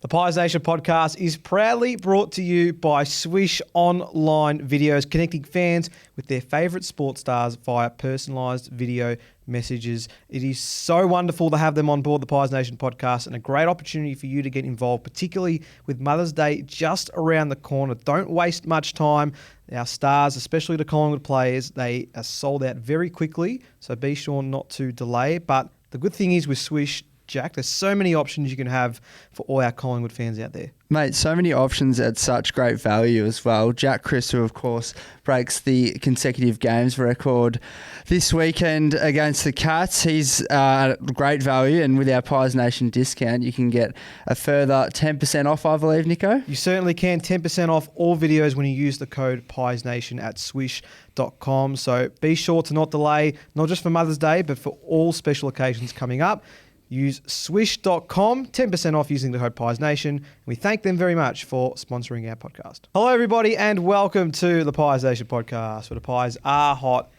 The Pies Nation podcast is proudly brought to you by Swish Online Videos, connecting fans with their favourite sports stars via personalised video messages. It is so wonderful to have them on board the Pies Nation podcast and a great opportunity for you to get involved, particularly with Mother's Day just around the corner. Don't waste much time. Our stars, especially the Collingwood players, they are sold out very quickly, so be sure not to delay. But the good thing is with Swish, Jack, there's so many options you can have for all our Collingwood fans out there. Mate, so many options at such great value as well. Jack Crisp, of course, breaks the consecutive games record this weekend against the Cats. He's at great value, and with our Pies Nation discount, you can get a further 10% off, I believe, Nico? You certainly can. 10% off all videos when you use the code PiesNation at swish.com. So be sure to not delay, not just for Mother's Day, but for all special occasions coming up. Use swish.com, 10% off using the code PiesNation. We thank them very much for sponsoring our podcast. Hello, everybody, and welcome to the Pies Nation podcast, where the pies are hot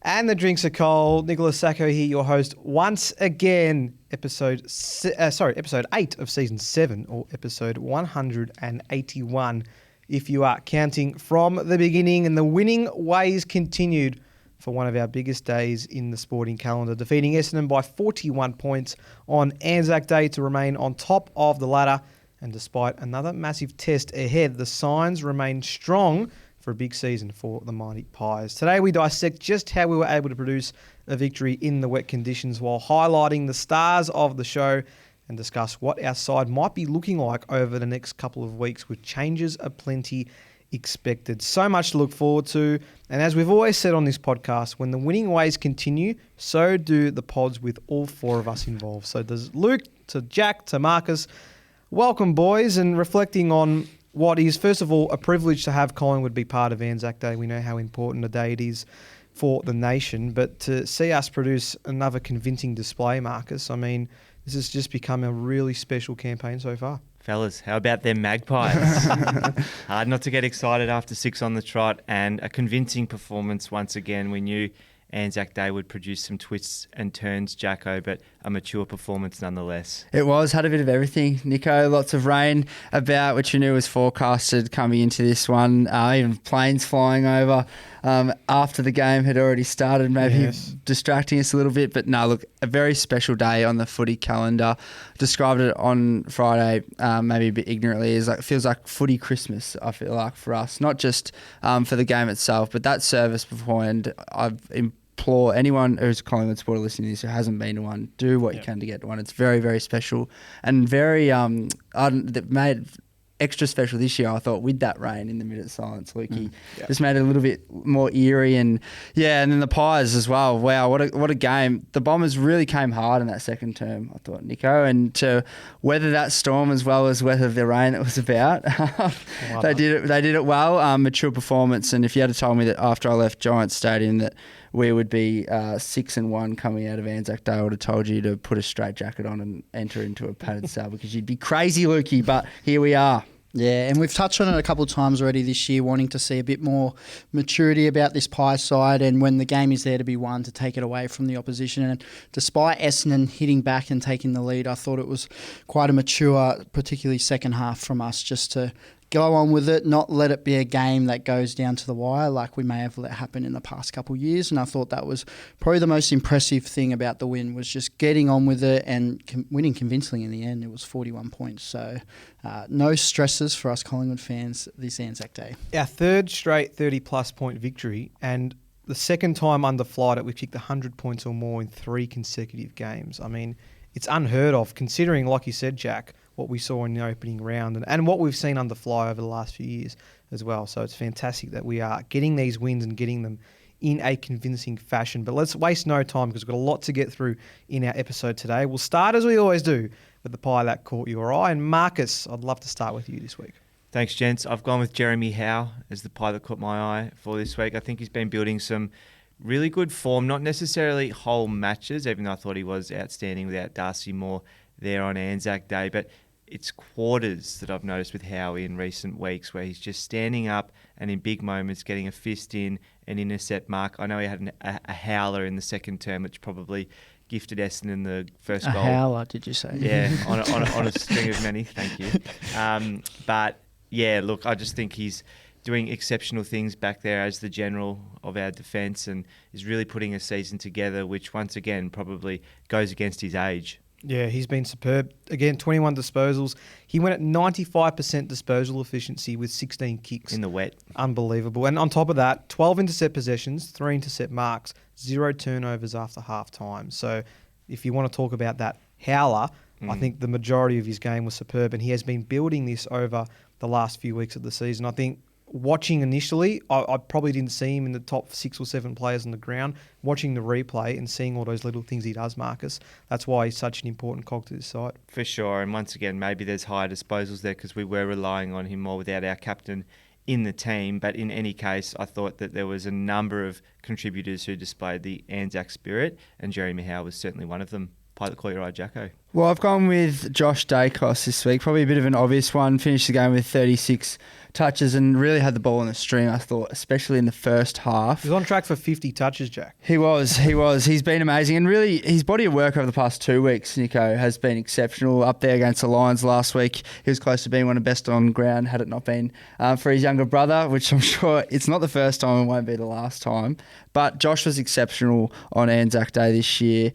and the drinks are cold. Nicholas Sacco here, your host, once again. Episode 8 of Season 7, or episode 181, if you are counting from the beginning. And the winning ways continued for one of our biggest days in the sporting calendar, defeating Essendon by 41 points on Anzac Day to remain on top of the ladder. And despite another massive test ahead, the signs remain strong for a big season for the mighty Pies. Today we dissect just how we were able to produce a victory in the wet conditions while highlighting the stars of the show and discuss what our side might be looking like over the next couple of weeks with changes aplenty expected. So much to look forward to. And as we've always said on this podcast, when the winning ways continue, so do the pods with all four of us involved. So does Luke, to Jack, to Marcus. Welcome, boys, and reflecting on what is, first of all, a privilege to have Collingwood be part of Anzac Day. We know how important a day it is for the nation, but to see us produce another convincing display, Marcus, I mean, this has just become a really special campaign so far. Fellas, how about them Magpies? Hard not to get excited after 6 on the trot, and a convincing performance once again. We knew Anzac Day would produce some twists and turns, Jacko, but a mature performance nonetheless. It was, had a bit of everything, Nico. Lots of rain about, which we knew was forecasted coming into this one. Even planes flying over after the game had already started, maybe distracting us a little bit. But no, look, a very special day on the footy calendar. Described it on Friday, maybe a bit ignorantly, as like, it feels like footy Christmas, I feel like, for us. Not just for the game itself, but that service beforehand. I've implore anyone who's a Collingwood supporter listening to this who hasn't been to one, do what you can to get to one. It's very, very special and very that made extra special this year, I thought, with that rain in the minute of silence. Lukey just made it a little bit more eerie, and then the Pies as well. Wow, what a game! The Bombers really came hard in that second term, I thought, Nico, and to weather that storm as well as weather the rain it was about. They did it well. Mature performance, and if you had told me that after I left Giants Stadium that we would be 6-1 coming out of Anzac Day, I would have told you to put a straight jacket on and enter into a padded cell because you'd be crazy, Lukey, but here we are. Yeah, and we've touched on it a couple of times already this year, wanting to see a bit more maturity about this Pies side, and when the game is there to be won, to take it away from the opposition. And despite Essendon hitting back and taking the lead, I thought it was quite a mature, particularly second half from us, just to go on with it, not let it be a game that goes down to the wire like we may have let happen in the past couple of years. And I thought that was probably the most impressive thing about the win, was just getting on with it and winning convincingly in the end. It was 41 points. So no stresses for us Collingwood fans this Anzac Day. Our third straight 30-plus point victory, and the second time under Flight we've kicked 100 points or more in 3 consecutive games. I mean, it's unheard of, considering, like you said, Jack, what we saw in the opening round and what we've seen under Fly over the last few years as well. So it's fantastic that we are getting these wins and getting them in a convincing fashion. But let's waste no time because we've got a lot to get through in our episode today. We'll start, as we always do, with the pie that caught your eye. And Marcus, I'd love to start with you this week. Thanks, gents. I've gone with Jeremy Howe as the pie that caught my eye for this week. I think he's been building some really good form, not necessarily whole matches, even though I thought he was outstanding without Darcy Moore there on Anzac Day. But it's quarters that I've noticed with Howie in recent weeks where he's just standing up and in big moments getting a fist in, an intercept mark. I know he had a howler in the second term, which probably gifted Essendon the first A goal. howler, did you say? Yeah, on a string of many. Thank you. But yeah, look, I just think he's doing exceptional things back there as the general of our defence, and is really putting a season together, which once again probably goes against his age. Yeah, he's been superb. Again, 21 disposals. He went at 95% disposal efficiency with 16 kicks. In the wet. Unbelievable. And on top of that, 12 intercept possessions, 3 intercept marks, 0 turnovers after half time. So if you want to talk about that howler, I think the majority of his game was superb, and he has been building this over the last few weeks of the season. I think watching initially, I probably didn't see him in the top 6 or 7 players on the ground. Watching the replay and seeing all those little things he does, Marcus, that's why he's such an important cog to this side. For sure. And once again, maybe there's higher disposals there because we were relying on him more without our captain in the team. But in any case, I thought that there was a number of contributors who displayed the Anzac spirit, and Jeremy Howe was certainly one of them. Pilot call your eye, Jacko. Well, I've gone with Josh Dacos this week. Probably a bit of an obvious one. Finished the game with 36 touches and really had the ball on the string, I thought, especially in the first half. He's on track for 50 touches, Jack. He was. He's been amazing. And really, his body of work over the past 2 weeks, Nico, has been exceptional. Up there against the Lions last week, he was close to being one of the best on ground, had it not been for his younger brother, which I'm sure it's not the first time and won't be the last time. But Josh was exceptional on Anzac Day this year.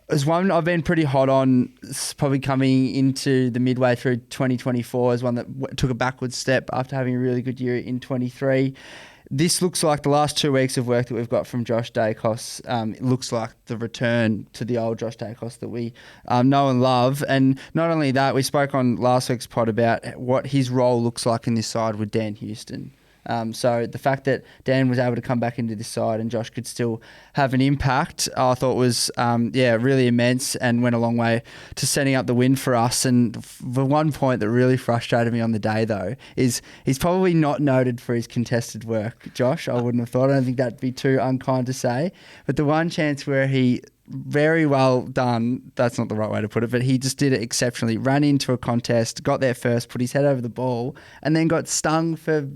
As one I've been pretty hot on, probably coming into the midway through 2024, as one that took a backward step after having a really good year in 23. This looks like the last 2 weeks of work that we've got from Josh Dacos. It looks like the return to the old Josh Dacos that we know and love. And not only that, we spoke on last week's pod about what his role looks like in this side with Dan Houston. So the fact that Dan was able to come back into this side and Josh could still have an impact, I thought was, really immense and went a long way to setting up the win for us. And the one point that really frustrated me on the day, though, is he's probably not noted for his contested work, Josh. I wouldn't have thought. I don't think that'd be too unkind to say. But the one chance where he very well done, that's not the right way to put it, but he just did it exceptionally. Ran into a contest, got there first, put his head over the ball, and then got stung for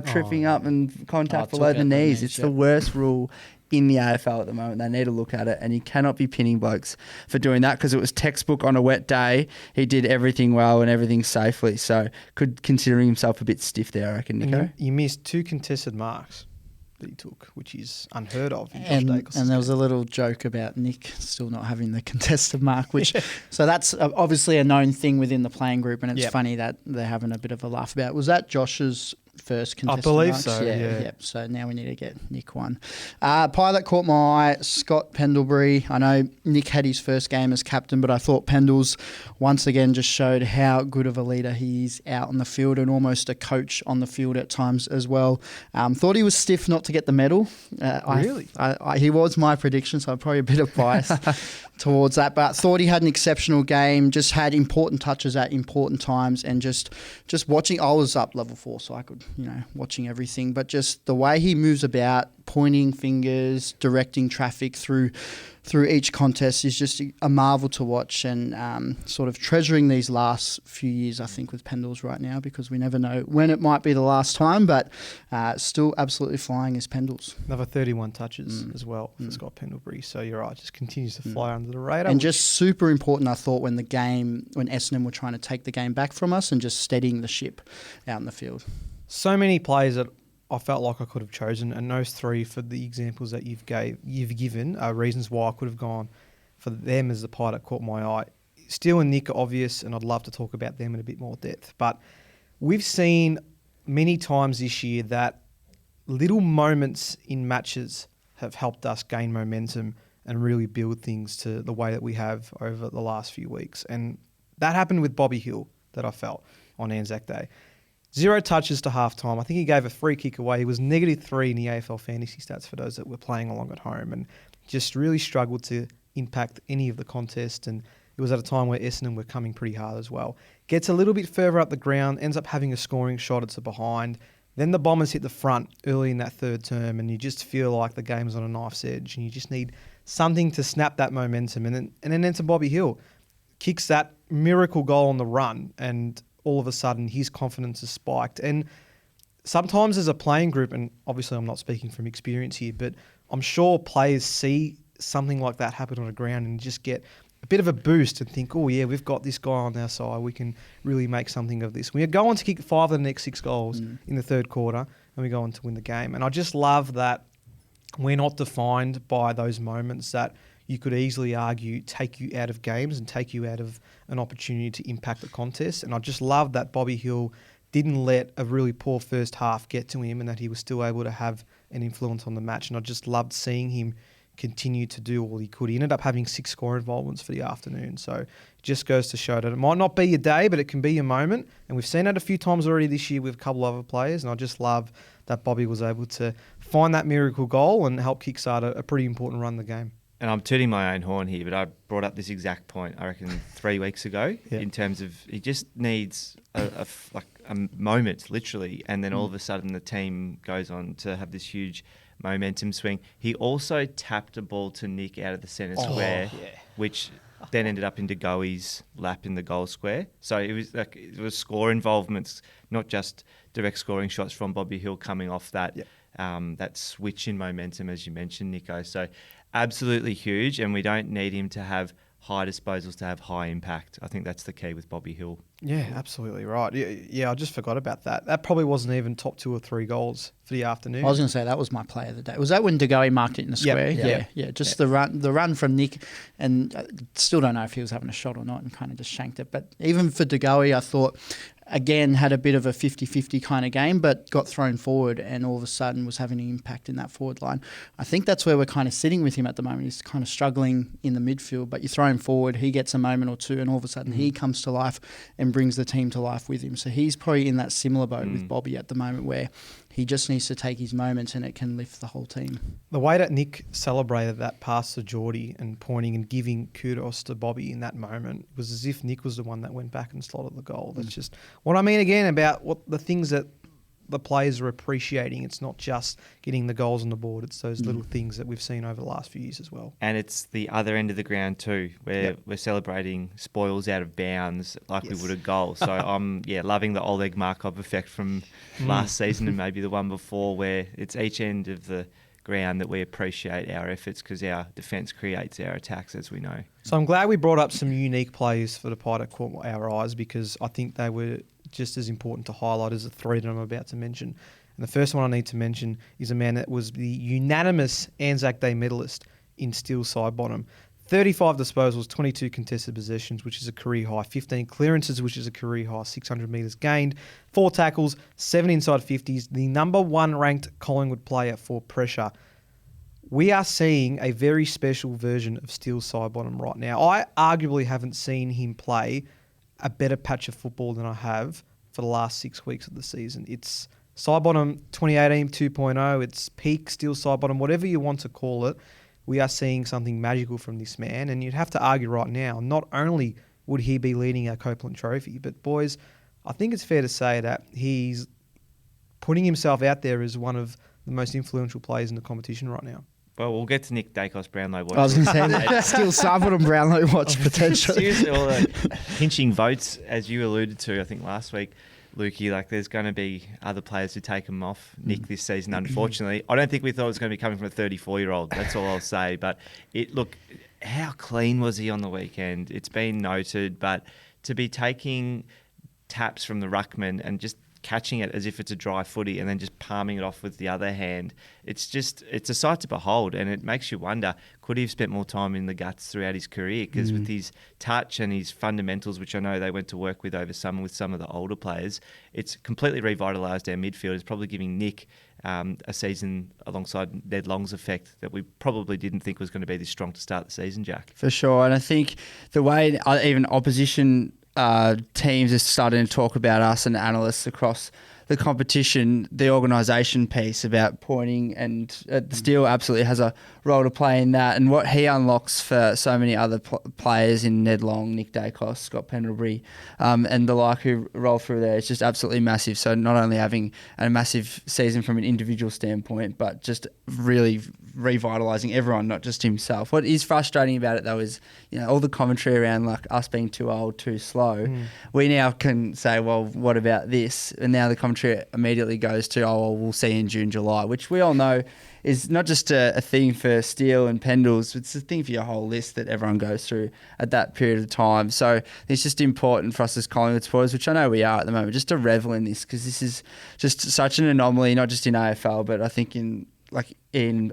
tripping up and contact below the knees. It's the worst rule in the AFL at the moment. They need to look at it, and you cannot be pinning blokes for doing that because it was textbook on a wet day. He did everything well and everything safely, so could consider himself a bit stiff there, I reckon, Nico. You missed 2 contested marks that he took, which is unheard of. And there was a little joke about Nick still not having the contested mark, which so that's obviously a known thing within the playing group, and it's funny that they're having a bit of a laugh about. Was that Josh's first contested I believe marks? so, yeah. So now we need to get Nick one. Pilot caught my eye, Scott Pendlebury. I know Nick had his first game as captain, but I thought Pendles once again just showed how good of a leader he is out on the field and almost a coach on the field at times as well. Thought he was stiff not to get the medal. Really? He was my prediction, so I'm probably a bit of bias towards that, but thought he had an exceptional game, just had important touches at important times, and just watching, I was up level 4, so I could, watching everything, but just the way he moves about, pointing fingers, directing traffic through each contest is just a marvel to watch, and sort of treasuring these last few years, I think, with Pendles right now, because we never know when it might be the last time, but still absolutely flying as Pendles. Another 31 touches as well for Scott Pendlebury, so you're right, just continues to fly under the radar. And just super important, I thought, when Essendon were trying to take the game back from us and just steadying the ship out in the field. So many players that I felt like I could have chosen, and those 3 for the examples that you've given are reasons why I could have gone for them as the pie that caught my eye. Steele and Nick are obvious, and I'd love to talk about them in a bit more depth. But we've seen many times this year that little moments in matches have helped us gain momentum and really build things to the way that we have over the last few weeks. And that happened with Bobby Hill, that I felt on Anzac Day. 0 touches to half-time. I think he gave a free kick away. He was -3 in the AFL fantasy stats for those that were playing along at home, and just really struggled to impact any of the contest. And it was at a time where Essendon were coming pretty hard as well. Gets a little bit further up the ground, ends up having a scoring shot. It's a behind. Then the Bombers hit the front early in that third term, and you just feel like the game's on a knife's edge, and you just need something to snap that momentum. And then enter Bobby Hill. Kicks that miracle goal on the run, and all of a sudden his confidence is spiked. And sometimes as a playing group, and obviously I'm not speaking from experience here, but I'm sure players see something like that happen on the ground and just get a bit of a boost and think, oh yeah, we've got this guy on our side. We can really make something of this. We go on to kick 5 of the next 6 goals in the third quarter, and we go on to win the game. And I just love that we're not defined by those moments that you could easily argue take you out of games and take you out of an opportunity to impact the contest. And I just love that Bobby Hill didn't let a really poor first half get to him and that he was still able to have an influence on the match. And I just loved seeing him continue to do all he could. He ended up having 6 score involvements for the afternoon. So it just goes to show that it might not be your day, but it can be your moment. And we've seen that a few times already this year with a couple of other players. And I just love that Bobby was able to find that miracle goal and help kickstart a pretty important run the game. And I'm tooting my own horn here, but I brought up this exact point, I reckon, 3 weeks ago, in terms of he just needs a moment, literally, and then all of a sudden the team goes on to have this huge momentum swing. He also tapped a ball to Nick out of the centre square, which then ended up into Goey's lap in the goal square. So it was score involvements, not just direct scoring shots from Bobby Hill coming off that that switch in momentum, as you mentioned, Nico. So absolutely huge, and we don't need him to have high disposals to have high impact. I think that's the key with Bobby Hill. Yeah, absolutely right. Yeah, I just forgot about that. That probably wasn't even top 2 or 3 goals for the afternoon. I was going to say that was my play of the day. Was that when De Goey marked it in the square? Yeah. Just the run from Nick, and still don't know if he was having a shot or not, and kind of just shanked it. But even for De Goey, I thought, again, had a bit of a 50-50 kind of game, but got thrown forward and all of a sudden was having an impact in that forward line. I think that's where we're kind of sitting with him at the moment. He's kind of struggling in the midfield, but you throw him forward, he gets a moment or two, and all of a sudden he comes to life and brings the team to life with him. So he's probably in that similar boat with Bobby at the moment, where he just needs to take his moments and it can lift the whole team. The way that Nick celebrated that pass to Geordie and pointing and giving kudos to Bobby in that moment was as if Nick was the one that went back and slotted the goal. That's just what I mean again about what the things that the players are appreciating. It's not just getting the goals on the board. It's those little things that we've seen over the last few years as well. And it's the other end of the ground too, where we're celebrating spoils out of bounds like we would a goal. So I'm loving the Oleg Markov effect from last season and maybe the one before, where it's each end of the ground that we appreciate our efforts because our defence creates our attacks, as we know. So I'm glad we brought up some unique players for the Pie that caught our eyes, because I think they were just as important to highlight as the 3 that I'm about to mention. And the first one I need to mention is a man that was the unanimous Anzac Day medalist in Steel Side Bottom. 35 disposals, 22 contested possessions, which is a career high, 15 clearances, which is a career high, 600 metres gained, 4 tackles, 7 inside 50s, the number 1 ranked Collingwood player for pressure. We are seeing a very special version of Steel Side Bottom right now. I arguably haven't seen him play a better patch of football than I have for the last 6 weeks of the season. It's Side Bottom 2018 2.0. It's peak Steel Side Bottom, whatever you want to call it. We are seeing something magical from this man. And you'd have to argue right now, not only would he be leading our Copeland Trophy, but boys, I think it's fair to say that he's putting himself out there as one of the most influential players in the competition right now. Well, we'll get to Nick Dacos Brownlow watch. I was going to say that. Still Side-Bottom Brownlow watch potentially. Seriously, all the pinching votes, as you alluded to, I think last week, Lukey, like there's going to be other players who take him off Nick this season, unfortunately. I don't think we thought it was going to be coming from a 34-year-old. That's all I'll say. But look, how clean was he on the weekend? It's been noted, but to be taking taps from the ruckman and just catching it as if it's a dry footy and then just palming it off with the other hand, it's a sight to behold, and it makes you wonder, could he have spent more time in the guts throughout his career? Because with his touch and his fundamentals, which I know they went to work with over summer with some of the older players, it's completely revitalised our midfield. It's probably giving Nick a season alongside Ned Long's effect that we probably didn't think was going to be this strong to start the season, Jack. For sure, and I think the way even opposition teams are starting to talk about us and analysts across the competition, the organisation piece about pointing, and Steele absolutely has a role to play in that, and what he unlocks for so many other players in Ned Long, Nick Dacos, Scott Pendlebury, and the like who roll through there. It's just absolutely massive. So not only having a massive season from an individual standpoint, but just really revitalising everyone, not just himself. What is frustrating about it though is, all the commentary around like us being too old, too slow. We now can say, well, what about this? And now the commentary immediately goes to, oh, well, we'll see in June, July, which we all know is not just a thing for Steele and Pendles, it's a thing for your whole list that everyone goes through at that period of time. So it's just important for us as Collingwood supporters, which I know we are at the moment, just to revel in this, because this is just such an anomaly, not just in AFL, but I think in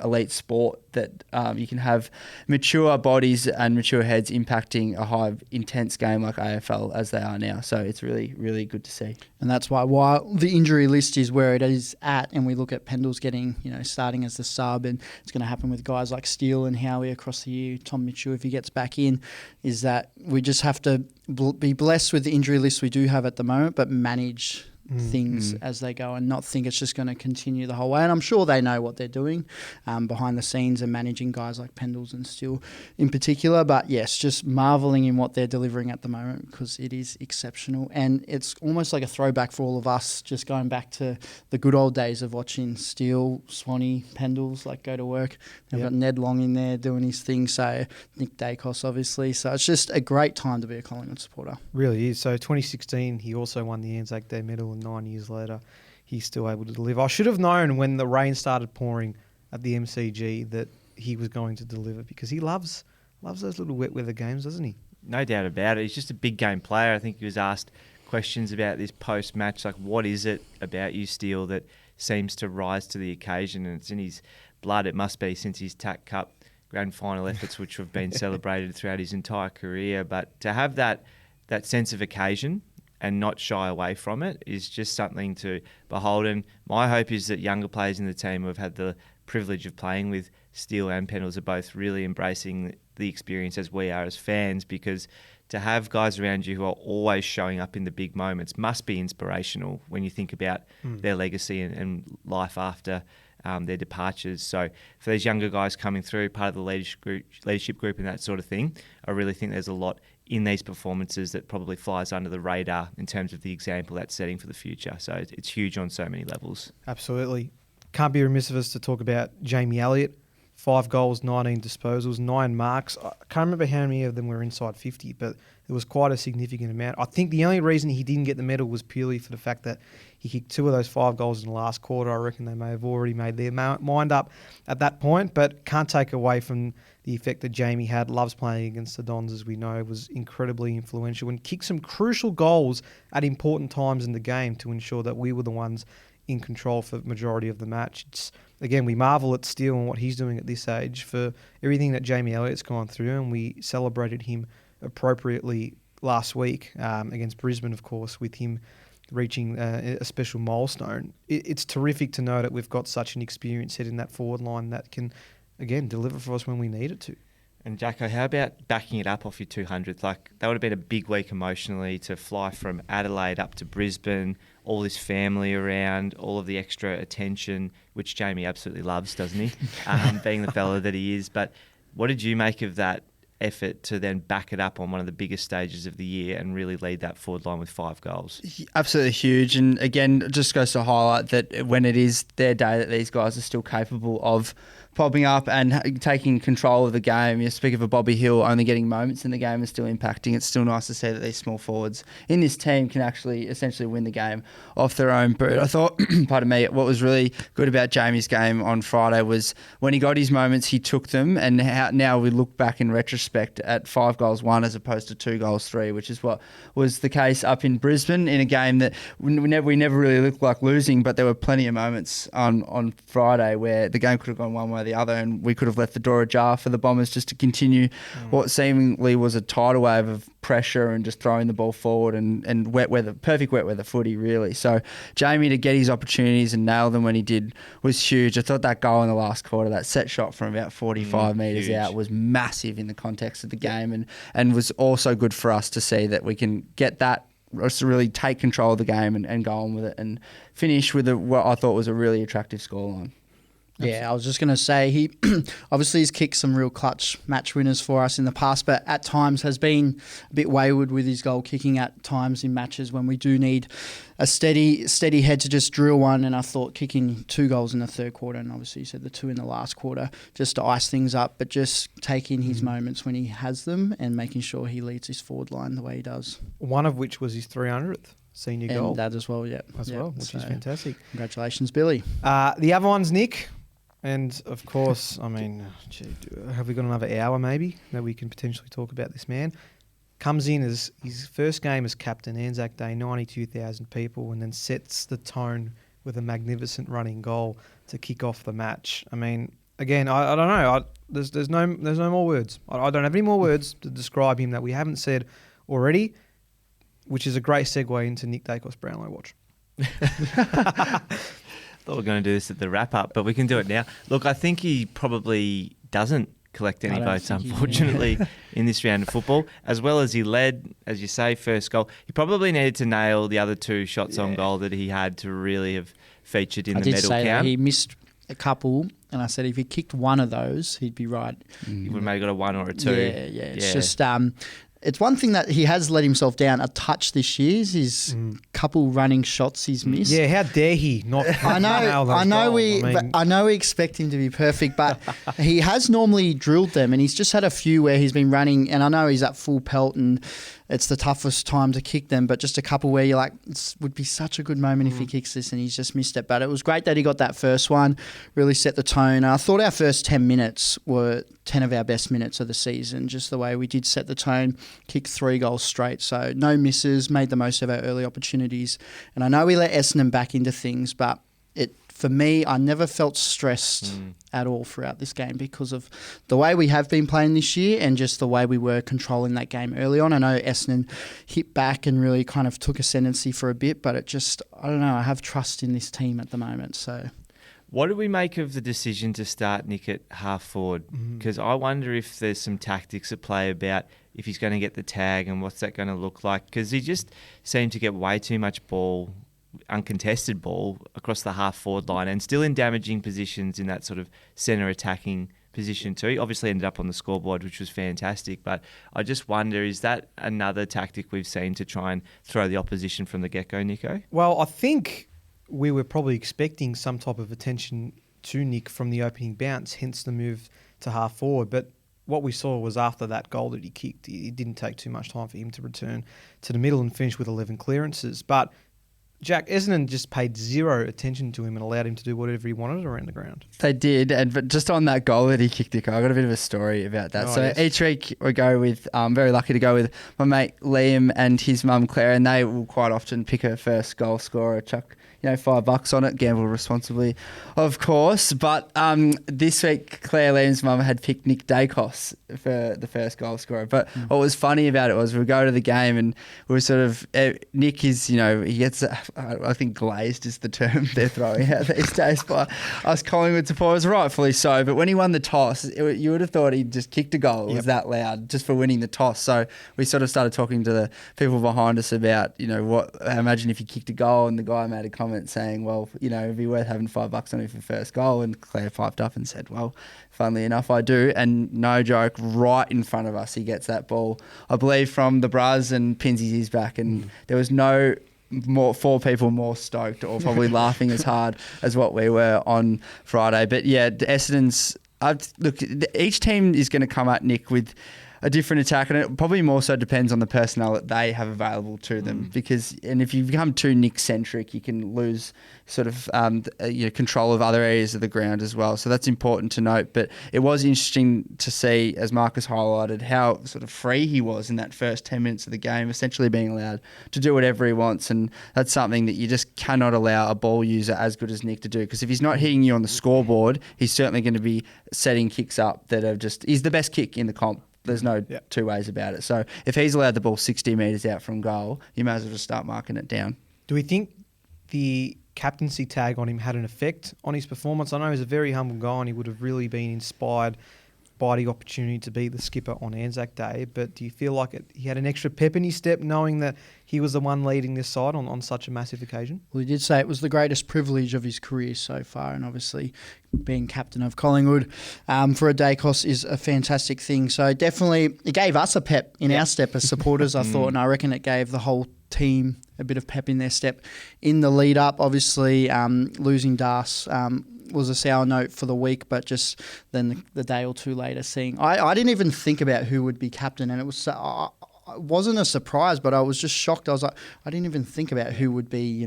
elite sport, that you can have mature bodies and mature heads impacting a high intense game like AFL as they are now. So it's really, really good to see. And that's why while the injury list is where it is at, and we look at Pendles getting, starting as the sub, and it's going to happen with guys like Steele and Howie across the year, Tom Mitchell if he gets back in, is that we just have to be blessed with the injury list we do have at the moment, but manage things as they go and not think it's just going to continue the whole way. And I'm sure they know what they're doing behind the scenes and managing guys like Pendles and Steele in particular. But yes, just marvelling in what they're delivering at the moment, because it is exceptional. And it's almost like a throwback for all of us, just going back to the good old days of watching Steele, Swanee, Pendles go to work. They've got Ned Long in there doing his thing, so Nick Dacos obviously. So it's just a great time to be a Collingwood supporter. Really is. So 2016, he also won the Anzac Day medal, and 9 years later, he's still able to deliver. I should have known when the rain started pouring at the MCG that he was going to deliver, because he loves those little wet weather games, doesn't he? No doubt about it. He's just a big game player. I think he was asked questions about this post-match, like, what is it about you, Steele, that seems to rise to the occasion? And it's in his blood. It must be since his TAC Cup grand final efforts, which have been celebrated throughout his entire career. But to have that sense of occasion and not shy away from it is just something to behold. And my hope is that younger players in the team who have had the privilege of playing with Steele and Pendles are both really embracing the experience as we are as fans, because to have guys around you who are always showing up in the big moments must be inspirational when you think about their legacy and life after their departures. So for these younger guys coming through, part of the leadership group and that sort of thing, I really think there's a lot in these performances that probably flies under the radar in terms of the example that's setting for the future. So it's huge on so many levels. Absolutely. Can't be remiss of us to talk about Jamie Elliott. 5 goals, 19 disposals, 9 marks. I can't remember how many of them were inside 50, but it was quite a significant amount. I think the only reason he didn't get the medal was purely for the fact that he kicked 2 of those 5 goals in the last quarter. I reckon they may have already made their mind up at that point, but can't take away from the effect that Jamie had. Loves playing against the Dons, as we know, was incredibly influential and kicked some crucial goals at important times in the game to ensure that we were the ones in control for the majority of the match. It's, again, we marvel at Steele and what he's doing at this age for everything that Jamie Elliott's gone through, and we celebrated him appropriately last week against Brisbane, of course, with him reaching a special milestone. It's terrific to know that we've got such an experienced head in that forward line that can, again, deliver for us when we need it to. And Jacko, how about backing it up off your 200th? Like, that would have been a big week emotionally to fly from Adelaide up to Brisbane, all this family around, all of the extra attention, which Jamie absolutely loves, doesn't he? Being the fella that he is. But what did you make of that effort to then back it up on one of the biggest stages of the year and really lead that forward line with 5 goals? Absolutely huge. And again, it just goes to highlight that when it is their day, that these guys are still capable of popping up and taking control of the game. You speak of a Bobby Hill only getting moments in the game and still impacting. It's still nice to see that these small forwards in this team can actually essentially win the game off their own boot. I thought, pardon me, what was really good about Jamie's game on Friday was when he got his moments, he took them, and how now we look back in retrospect at 5 goals 1 as opposed to 2 goals 3, which is what was the case up in Brisbane in a game that we never really looked like losing, but there were plenty of moments on Friday where the game could have gone one way or the other, and we could have left the door ajar for the Bombers just to continue what seemingly was a tidal wave of pressure and just throwing the ball forward and wet weather, perfect wet weather footy, really. So Jamie to get his opportunities and nail them when he did was huge. I thought that goal in the last quarter, that set shot from about 45 metres out, was massive in the context of the game, and was also good for us to see that we can get that, to really take control of the game and go on with it and finish with what I thought was a really attractive scoreline. Yeah, I was just going to say, he obviously has kicked some real clutch match winners for us in the past, but at times has been a bit wayward with his goal kicking at times in matches when we do need a steady head to just drill one. And I thought kicking 2 goals in the third quarter, and obviously you said the 2 in the last quarter, just to ice things up, but just taking his moments when he has them and making sure he leads his forward line the way he does. One of which was his 300th senior goal. And that as well, yeah. Which is fantastic. Congratulations, Billy. The other ones, Nick, And of course, I mean, have we got another hour maybe that we can potentially talk about this man? Comes in as his first game as captain, Anzac Day, 92,000 people, and then sets the tone with a magnificent running goal to kick off the match. I mean, again, I don't know. There's no more words. I don't have any more words to describe him that we haven't said already, which is a great segue into Nick Dacos Brownlow Watch. Thought we were going to do this at the wrap-up, but we can do it now. Look, I think he probably doesn't collect any votes, unfortunately, in this round of football. As well as he led, as you say, first goal. He probably needed to nail the other two shots on goal that he had to really have featured in the medal count. I did say that he missed a couple, and I said if he kicked one of those, he'd be right. He would have maybe got a 1 or a 2. Yeah. It's just... it's one thing that he has let himself down a touch this year. Is his couple running shots he's missed. Yeah, how dare he not? I know we expect him to be perfect, but he has normally drilled them, and he's just had a few where he's been running. And I know he's at full pelt, and it's the toughest time to kick them. But just a couple where you're like, it would be such a good moment if he kicks this, and he's just missed it. But it was great that he got that first one, really set the tone. I thought our first 10 minutes were 10 of our best minutes of the season, just the way we did set the tone, kicked 3 goals straight. So no misses, made the most of our early opportunities. And I know we let Essendon back into things, but for me, I never felt stressed at all throughout this game because of the way we have been playing this year and just the way we were controlling that game early on. I know Essendon hit back and really kind of took ascendancy for a bit, but I don't know, I have trust in this team at the moment. So, what do we make of the decision to start Nick at half forward? Because I wonder if there's some tactics at play about if he's going to get the tag and what's that going to look like. Because he just seemed to get way too much ball, uncontested ball, across the half forward line and still in damaging positions in that sort of centre attacking position too. He obviously ended up on the scoreboard, which was fantastic. But I just wonder, is that another tactic we've seen to try and throw the opposition from the get-go, Nico? Well, I think we were probably expecting some type of attention to Nick from the opening bounce, hence the move to half forward. But what we saw was after that goal that he kicked, it didn't take too much time for him to return to the middle and finish with 11 clearances. But Jack, Essendon just paid zero attention to him and allowed him to do whatever he wanted around the ground. They did, but just on that goal that he kicked, Nico, I got a bit of a story about that. Each week we go with, I'm very lucky to go with my mate Liam and his mum Claire, and they will quite often pick a first goal scorer, chuck $5 on it, gamble responsibly, of course. But this week, Claire Liam's mum had picked Nick Dacos for the first goal scorer. But what was funny about it was we go to the game and we were sort of, Nick is, he gets, I think glazed is the term they're throwing out these days by us Collingwood supporters, rightfully so. But when he won the toss, you would have thought he'd just kicked a goal. It was that loud just for winning the toss. So we sort of started talking to the people behind us about, imagine if he kicked a goal and the guy made a comment saying, well, it'd be worth having $5 on it for first goal. And Claire piped up and said, well, funnily enough, I do. And no joke, right in front of us, he gets that ball, I believe, from the Braz and pins his ears back. And there was no 4 people more stoked or probably laughing as hard as what we were on Friday. But yeah, Essendon's, look, each team is going to come at Nick with a different attack, and it probably more so depends on the personnel that they have available to them. And if you become too Nick-centric, you can lose sort of control of other areas of the ground as well. So that's important to note. But it was interesting to see, as Marcus highlighted, how sort of free he was in that first 10 minutes of the game, essentially being allowed to do whatever he wants. And that's something that you just cannot allow a ball user as good as Nick to do. Because if he's not hitting you on the scoreboard, he's certainly going to be setting kicks up that are just, he's the best kick in the comp. There's no two ways about it. So if he's allowed the ball 60 metres out from goal, you may as well just start marking it down. Do we think the captaincy tag on him had an effect on his performance? I know he's a very humble guy and he would have really been inspired by the opportunity to be the skipper on Anzac Day, but do you feel like he had an extra pep in his step knowing that he was the one leading this side on such a massive occasion? Well, he did say it was the greatest privilege of his career so far, and obviously being captain of Collingwood for a Dacos is a fantastic thing. So definitely it gave us a pep in our step as supporters, I thought, and I reckon it gave the whole team a bit of pep in their step in the lead up. Obviously, losing Das was a sour note for the week, but just then the day or two later seeing... I didn't even think about who would be captain, and it was... I it wasn't a surprise, but I was just shocked. I was like, I didn't even think about who would be,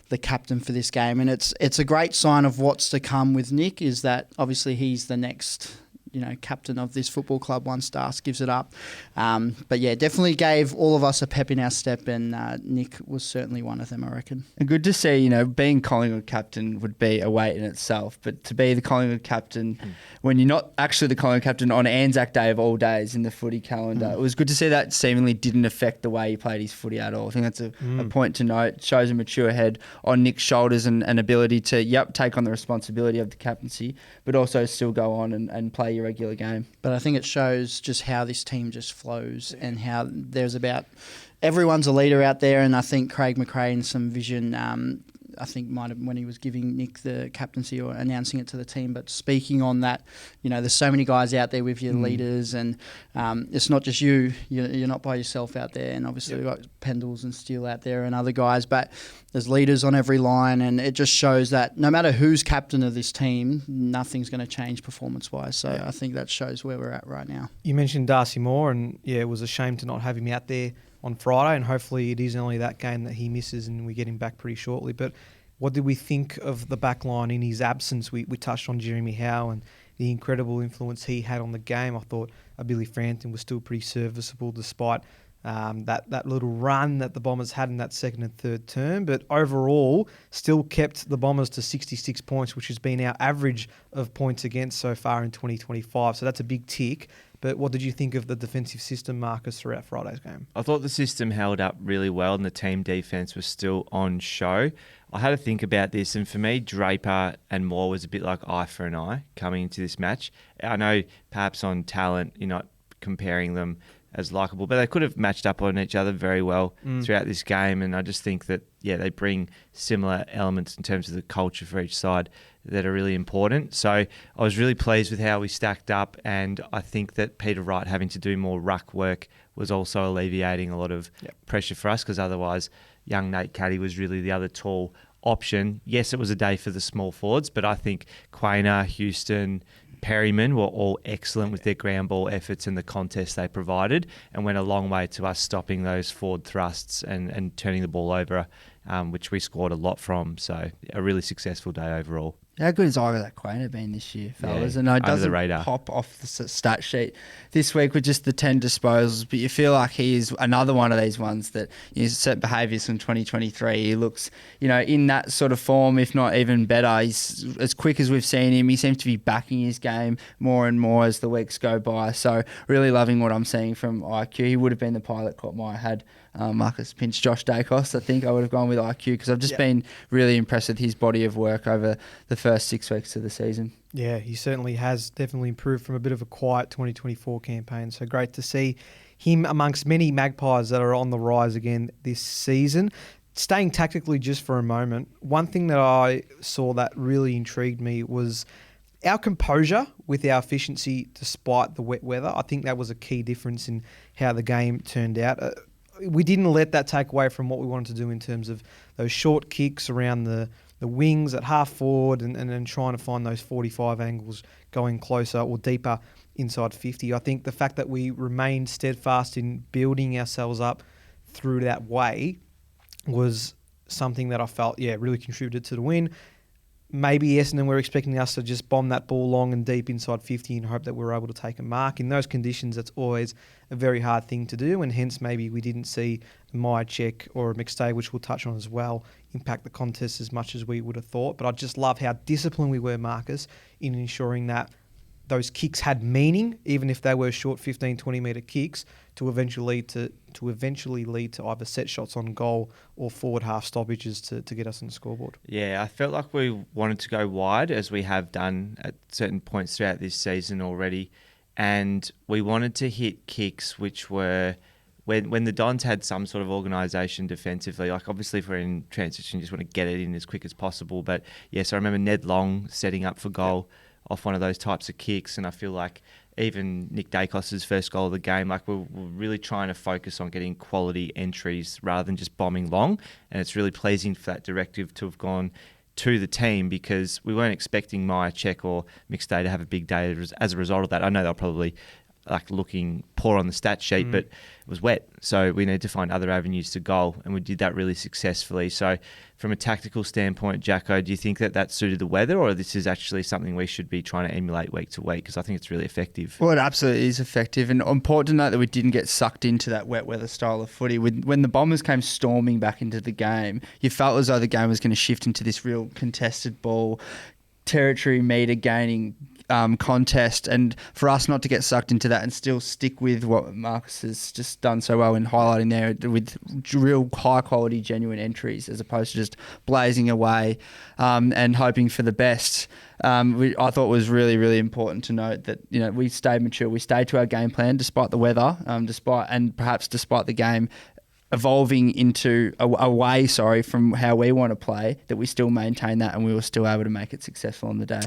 the captain for this game. And it's a great sign of what's to come with Nick, is that obviously he's the next captain of this football club once Darce gives it up. But yeah, definitely gave all of us a pep in our step, and Nick was certainly one of them, I reckon. And good to see, being Collingwood captain would be a weight in itself, but to be the Collingwood captain when you're not actually the Collingwood captain on Anzac Day of all days in the footy calendar, it was good to see that seemingly didn't affect the way he played his footy at all. I think that's a point to note. It shows a mature head on Nick's shoulders and ability to, take on the responsibility of the captaincy, but also still go on and play your regular game. But I think it shows just how this team just flows, and how everyone's a leader out there. And I think Craig McRae in some vision, I think might have, when he was giving Nick the captaincy or announcing it to the team, but speaking on that, there's so many guys out there with your leaders, and it's not just you're not by yourself out there. And obviously we've got Pendles and Steele out there and other guys, but there's leaders on every line, and it just shows that no matter who's captain of this team, nothing's going to change performance-wise. So I think that shows where we're at right now. You mentioned Darcy Moore, and it was a shame to not have him out there on Friday, and hopefully it is only that game that he misses and we get him back pretty shortly. But what did we think of the back line in his absence? We touched on Jeremy Howe and the incredible influence he had on the game. I thought Billy Frampton was still pretty serviceable despite that little run that the Bombers had in that second and third term, but overall still kept the Bombers to 66 points, which has been our average of points against so far in 2025. So that's a big tick. But what did you think of the defensive system, Marcus, throughout Friday's game? I thought the system held up really well and the team defence was still on show. I had to think about this, and for me, Draper and Moore was a bit like eye for an eye coming into this match. I know perhaps on talent you're not comparing them as likeable, but they could have matched up on each other very well throughout this game, and I just think that, they bring similar elements in terms of the culture for each side that are really important. So I was really pleased with how we stacked up, and I think that Peter Wright having to do more ruck work was also alleviating a lot of pressure for us, because otherwise young Nate Caddy was really the other tall option. Yes, it was a day for the small forwards, but I think Quainer, Houston, Perryman were all excellent with their ground ball efforts and the contest they provided, and went a long way to us stopping those forward thrusts and turning the ball over, which we scored a lot from. So a really successful day overall. How good has Isaac Quainer been this year, fellas? Yeah, and it doesn't radar. pop off the stat sheet this week with just the 10 disposals, but you feel like he is another one of these ones that set behaviours from 2023. He looks, in that sort of form, if not even better. He's as quick as we've seen him. He seems to be backing his game more and more as the weeks go by. So really loving what I'm seeing from IQ. He would have been the pilot caught my had Marcus Pinch, Josh Dacos. I think I would have gone with IQ, because I've just been really impressed with his body of work over the first 6 weeks of the season. Yeah, he certainly has definitely improved from a bit of a quiet 2024 campaign. So great to see him amongst many Magpies that are on the rise again this season. Staying tactically just for a moment, one thing that I saw that really intrigued me was our composure with our efficiency despite the wet weather. I think that was a key difference in how the game turned out. We didn't let that take away from what we wanted to do in terms of those short kicks around the wings at half forward and then trying to find those 45 angles going closer or deeper inside 50. I think the fact that we remained steadfast in building ourselves up through that way was something that I felt, really contributed to the win. Maybe Essendon were expecting us to just bomb that ball long and deep inside 50 and hope that we were able to take a mark. In those conditions, that's always a very hard thing to do, and hence maybe we didn't see Myercheck or McStay, which we'll touch on as well, impact the contest as much as we would have thought. But I just love how disciplined we were, Marcus, in ensuring that those kicks had meaning, even if they were short 15, 20-metre kicks, to eventually lead to either set shots on goal or forward half stoppages to get us on the scoreboard. Yeah, I felt like we wanted to go wide, as we have done at certain points throughout this season already, and we wanted to hit kicks which were, when the Dons had some sort of organisation defensively, like obviously if we're in transition, you just want to get it in as quick as possible. But yes, I remember Ned Long setting up for goal off one of those types of kicks, and I feel like even Nick Dacos' first goal of the game, like we're really trying to focus on getting quality entries rather than just bombing long, and it's really pleasing for that directive to have gone to the team, because we weren't expecting Myercheck or McStay to have a big day as a result of that. I know they'll probably like looking poor on the stat sheet, but it was wet. So we need to find other avenues to goal, and we did that really successfully. So from a tactical standpoint, Jacko, do you think that suited the weather, or this is actually something we should be trying to emulate week to week? Because I think it's really effective. Well, it absolutely is effective, and important to note that we didn't get sucked into that wet weather style of footy. When the Bombers came storming back into the game, you felt as though the game was going to shift into this real contested ball, territory meter gaining contest, and for us not to get sucked into that and still stick with what Marcus has just done so well in highlighting there with real high quality genuine entries as opposed to just blazing away and hoping for the best. I thought it was really, really important to note that we stayed mature, we stayed to our game plan despite the weather, despite the game evolving into a way from how we want to play, that we still maintain that and we were still able to make it successful on the day.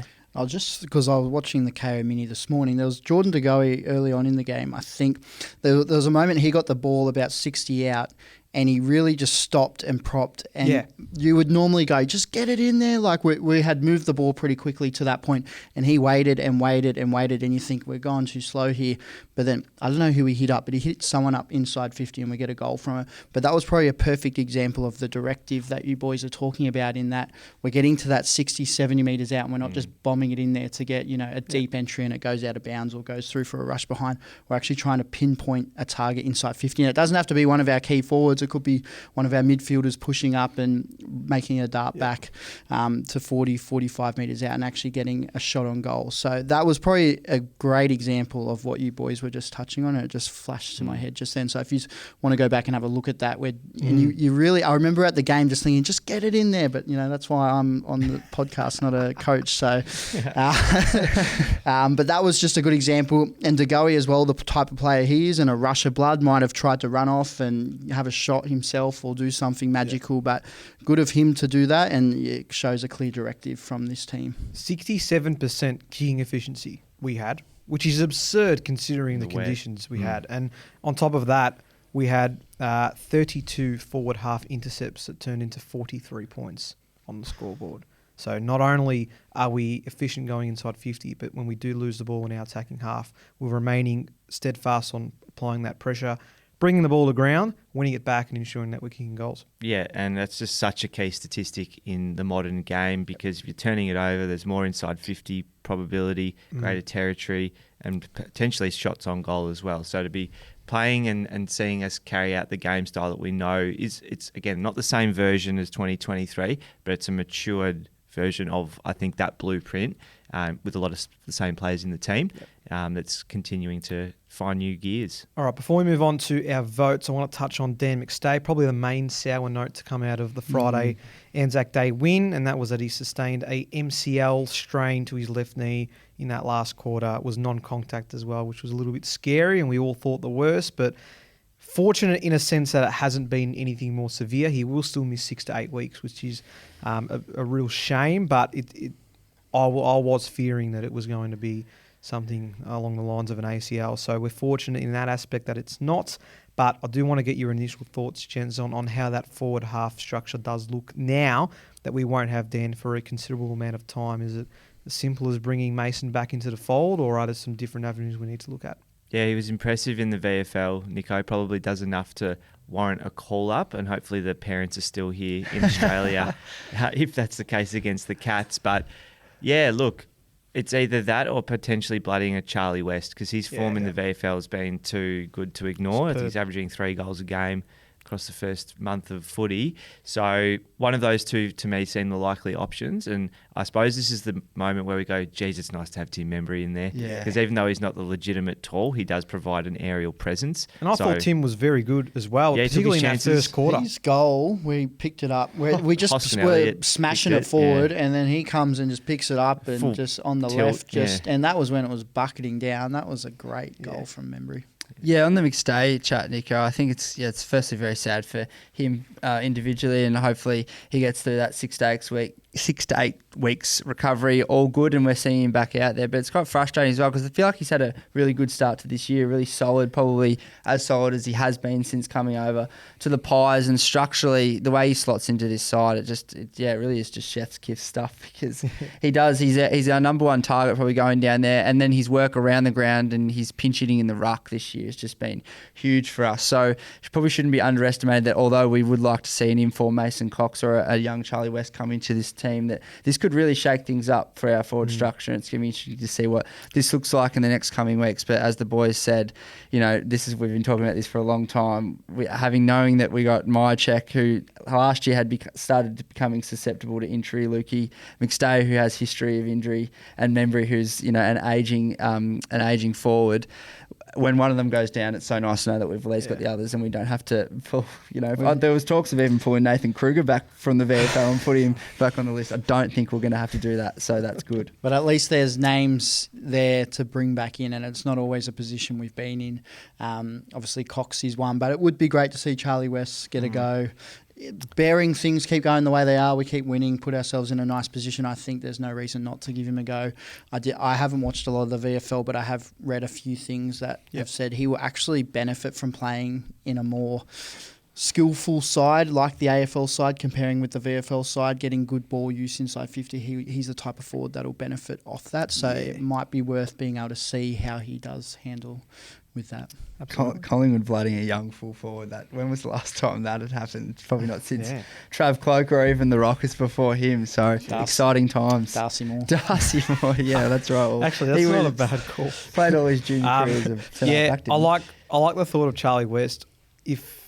Because I was watching the KO Mini this morning, there was Jordan De Goey early on in the game. I think there was a moment he got the ball about 60 out and he really just stopped and propped. And you would normally go, just get it in there. Like we had moved the ball pretty quickly to that point, and he waited and waited and waited, and you think we're going too slow here. But then I don't know who he hit up, but he hit someone up inside 50 and we get a goal from it. But that was probably a perfect example of the directive that you boys are talking about, in that we're getting to that 60, 70 metres out and we're not just bombing it in there to get a deep entry and it goes out of bounds or goes through for a rush behind. We're actually trying to pinpoint a target inside 50. And it doesn't have to be one of our key forwards. It could be one of our midfielders pushing up and making a dart back to 40, 45 metres out and actually getting a shot on goal. So that was probably a great example of what you boys were just touching on, and it just flashed to my head just then. So if you want to go back and have a look at that, and you really, I remember at the game just thinking, just get it in there. But that's why I'm on the podcast, not a coach. So, but that was just a good example. And De Goey as well, the type of player he is, and a rush of blood, might have tried to run off and have a shot himself or do something magical, but good of him to do that, and it shows a clear directive from this team. 67% kicking efficiency we had, which is absurd considering the conditions we had. And on top of that, we had 32 forward half intercepts that turned into 43 points on the scoreboard. So not only are we efficient going inside 50, but when we do lose the ball in our attacking half, we're remaining steadfast on applying that pressure, bringing the ball to ground, winning it back, and ensuring that we're kicking goals. Yeah, and that's just such a key statistic in the modern game, because if you're turning it over, there's more inside 50 probability, greater territory, and potentially shots on goal as well. So to be playing and seeing us carry out the game style that we know it's again, not the same version as 2023, but it's a matured version of, I think, that blueprint with a lot of the same players in the team that's continuing to find new gears. All right, before we move on to our votes, I want to touch on Dan McStay, probably the main sour note to come out of the Friday Anzac Day win, and that was that he sustained a MCL strain to his left knee in that last quarter. It was non-contact as well, which was a little bit scary, and we all thought the worst, but fortunate in a sense that it hasn't been anything more severe. He will still miss 6 to 8 weeks, which is a real shame, but I was fearing that it was going to be something along the lines of an ACL. So we're fortunate in that aspect that it's not. But I do want to get your initial thoughts, Jens, on how that forward half structure does look now that we won't have Dan for a considerable amount of time. Is it as simple as bringing Mason back into the fold, or are there some different avenues we need to look at? Yeah, he was impressive in the VFL. Nico probably does enough to warrant a call-up, and hopefully the parents are still here in Australia if that's the case against the Cats. But yeah, look, it's either that or potentially blooding a Charlie West, because his form in the VFL has been too good to ignore. I think he's averaging 3 goals a game across the first month of footy. So one of those two, to me, seem the likely options. And I suppose this is the moment where we go, geez, it's nice to have Tim Membry in there. Because even though he's not the legitimate tall, he does provide an aerial presence. And I thought Tim was very good as well, particularly in that first quarter. His goal, we picked it up. We just were smashing it forward, and then he comes and just picks it up and full just on the tilt, left. And that was when it was bucketing down. That was a great goal from Membry. Yeah, on the McStay chat, Nico, I think it's firstly very sad for him individually, and hopefully he gets through that 6 to 8 week 6 to 8 weeks recovery, all good, and we're seeing him back out there. But it's quite frustrating as well because I feel like he's had a really good start to this year, really solid, probably as solid as he has been since coming over to the Pies. And structurally, the way he slots into this side, it really is just chef's kiss stuff because he's our number one target probably going down there, and then his work around the ground and his pinch hitting in the ruck this year has just been huge for us. So probably shouldn't be underestimated that although we would like to see an informed Mason Cox or a young Charlie West come into this team, that this could really shake things up for our forward structure. It's going to be interesting to see what this looks like in the next coming weeks. But as the boys said, we've been talking about this for a long time. Knowing that we got Myercheck, who last year had started becoming susceptible to injury, Lukey McStay, who has history of injury, and Membry, who's an aging forward. When one of them goes down, it's so nice to know that we've at least got the others and we don't have to pull, there was talks of even pulling Nathan Kruger back from the VFL and putting him back on the list. I don't think we're going to have to do that, so that's good. But at least there's names there to bring back in, and it's not always a position we've been in. Obviously, Cox is one, but it would be great to see Charlie West get a go. Bearing things keep going the way they are, we keep winning, put ourselves in a nice position. I think there's no reason not to give him a go. I haven't watched a lot of the VFL, but I have read a few things that have said he will actually benefit from playing in a more skillful side like the AFL side, comparing with the VFL side, getting good ball use inside 50. He's the type of forward that'll benefit off that. So it might be worth being able to see how he does handle with that. Collingwood blooding a young full forward. When was the last time that had happened? It's probably not since Trav Cloak or even the Rockets before him. So exciting times. Darcy Moore, yeah, that's right. Well, actually, that's not a bad call. Played all his junior careers. I like the thought of Charlie West.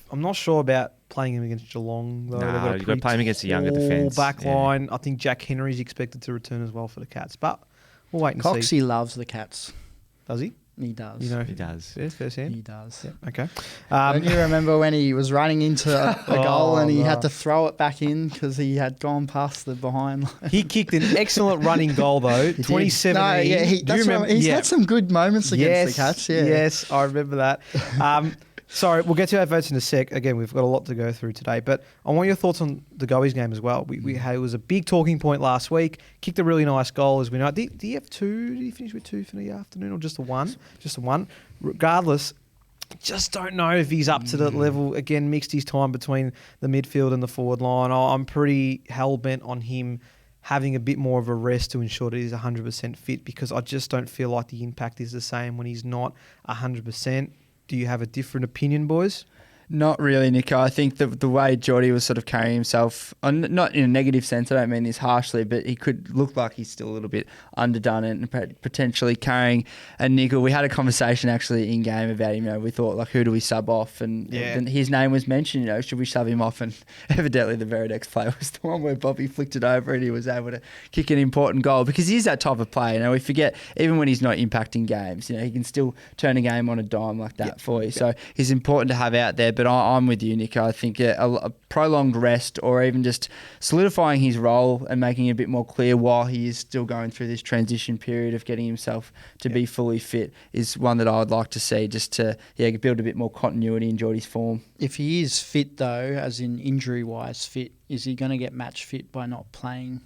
I'm not sure about playing him against Geelong though. No, you've got to play him against a younger defence. Back line. I think Jack Henry's expected to return as well for the Cats, but we'll wait and see. Coxie loves the Cats. Does he? He does. He does. Yeah, first hand. He does. Yeah. Okay. Don't you remember when he was running into a goal and he had to throw it back in because he had gone past the behind line? He kicked an excellent running goal though. 2017. No, yeah, he's had some good moments against the Cats. Yeah. Yes, I remember that. Sorry, we'll get to our votes in a sec. Again, we've got a lot to go through today, but I want your thoughts on the Goey's game as well. It was a big talking point last week. Kicked a really nice goal, as we know. Did he have two? Did he finish with two for the afternoon, or just the one? Just the one. Regardless, just don't know if he's up to the level. Again, mixed his time between the midfield and the forward line. I'm pretty hell-bent on him having a bit more of a rest to ensure that he's 100% fit, because I just don't feel like the impact is the same when he's not 100%. Do you have a different opinion, boys? Not really, Nico. I think the way Geordie was sort of carrying himself, not in a negative sense, I don't mean this harshly, but he could look like he's still a little bit underdone and potentially carrying a niggle. We had a conversation actually in game about him. We thought, who do we sub off? And his name was mentioned, should we sub him off? And evidently the very next play was the one where Bobby flicked it over and he was able to kick an important goal, because he's that type of player. We forget, even when he's not impacting games, he can still turn a game on a dime like that for you. So he's important to have out there. But I'm with you, Nico. I think a prolonged rest, or even just solidifying his role and making it a bit more clear while he is still going through this transition period of getting himself to be fully fit, is one that I would like to see, just to build a bit more continuity in Geordie's form. If he is fit though, as in injury-wise fit, is he going to get match fit by not playing?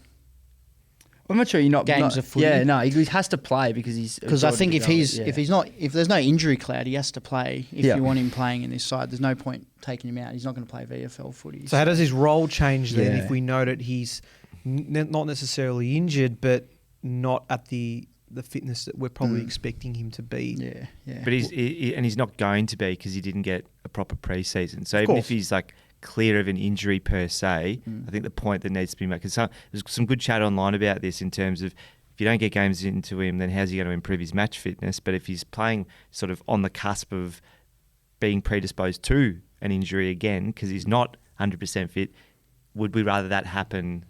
I'm not sure games of footy. Yeah, no, he has to play because I think if there's no injury cloud, he has to play. If you want him playing in this side, there's no point taking him out. He's not going to play VFL footy. So how does his role change then if we know that he's not necessarily injured, but not at the fitness that we're probably expecting him to be? Yeah. But he's not going to be, because he didn't get a proper pre-season. So even if he's clear of an injury per se, I think the point that needs to be made, because there's some good chat online about this in terms of, if you don't get games into him, then how's he going to improve his match fitness? But if he's playing sort of on the cusp of being predisposed to an injury again, because he's not 100% fit, would we rather that happen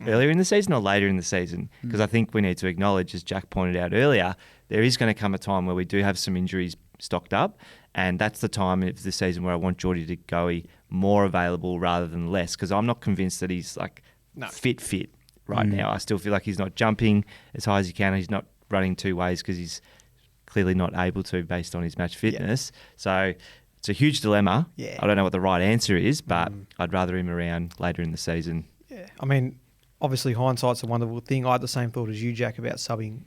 earlier in the season or later in the season? Because I think we need to acknowledge, as Jack pointed out earlier, there is going to come a time where we do have some injuries stocked up, and that's the time of the season where I want Geordie to go more available rather than less, because I'm not convinced that he's fit right now. I still feel like he's not jumping as high as he can. He's not running two ways because he's clearly not able to based on his match fitness. So it's a huge dilemma. I don't know what the right answer is, but I'd rather him around later in the season. Yeah, I mean, obviously hindsight's a wonderful thing. I had the same thought as you, Jack, about subbing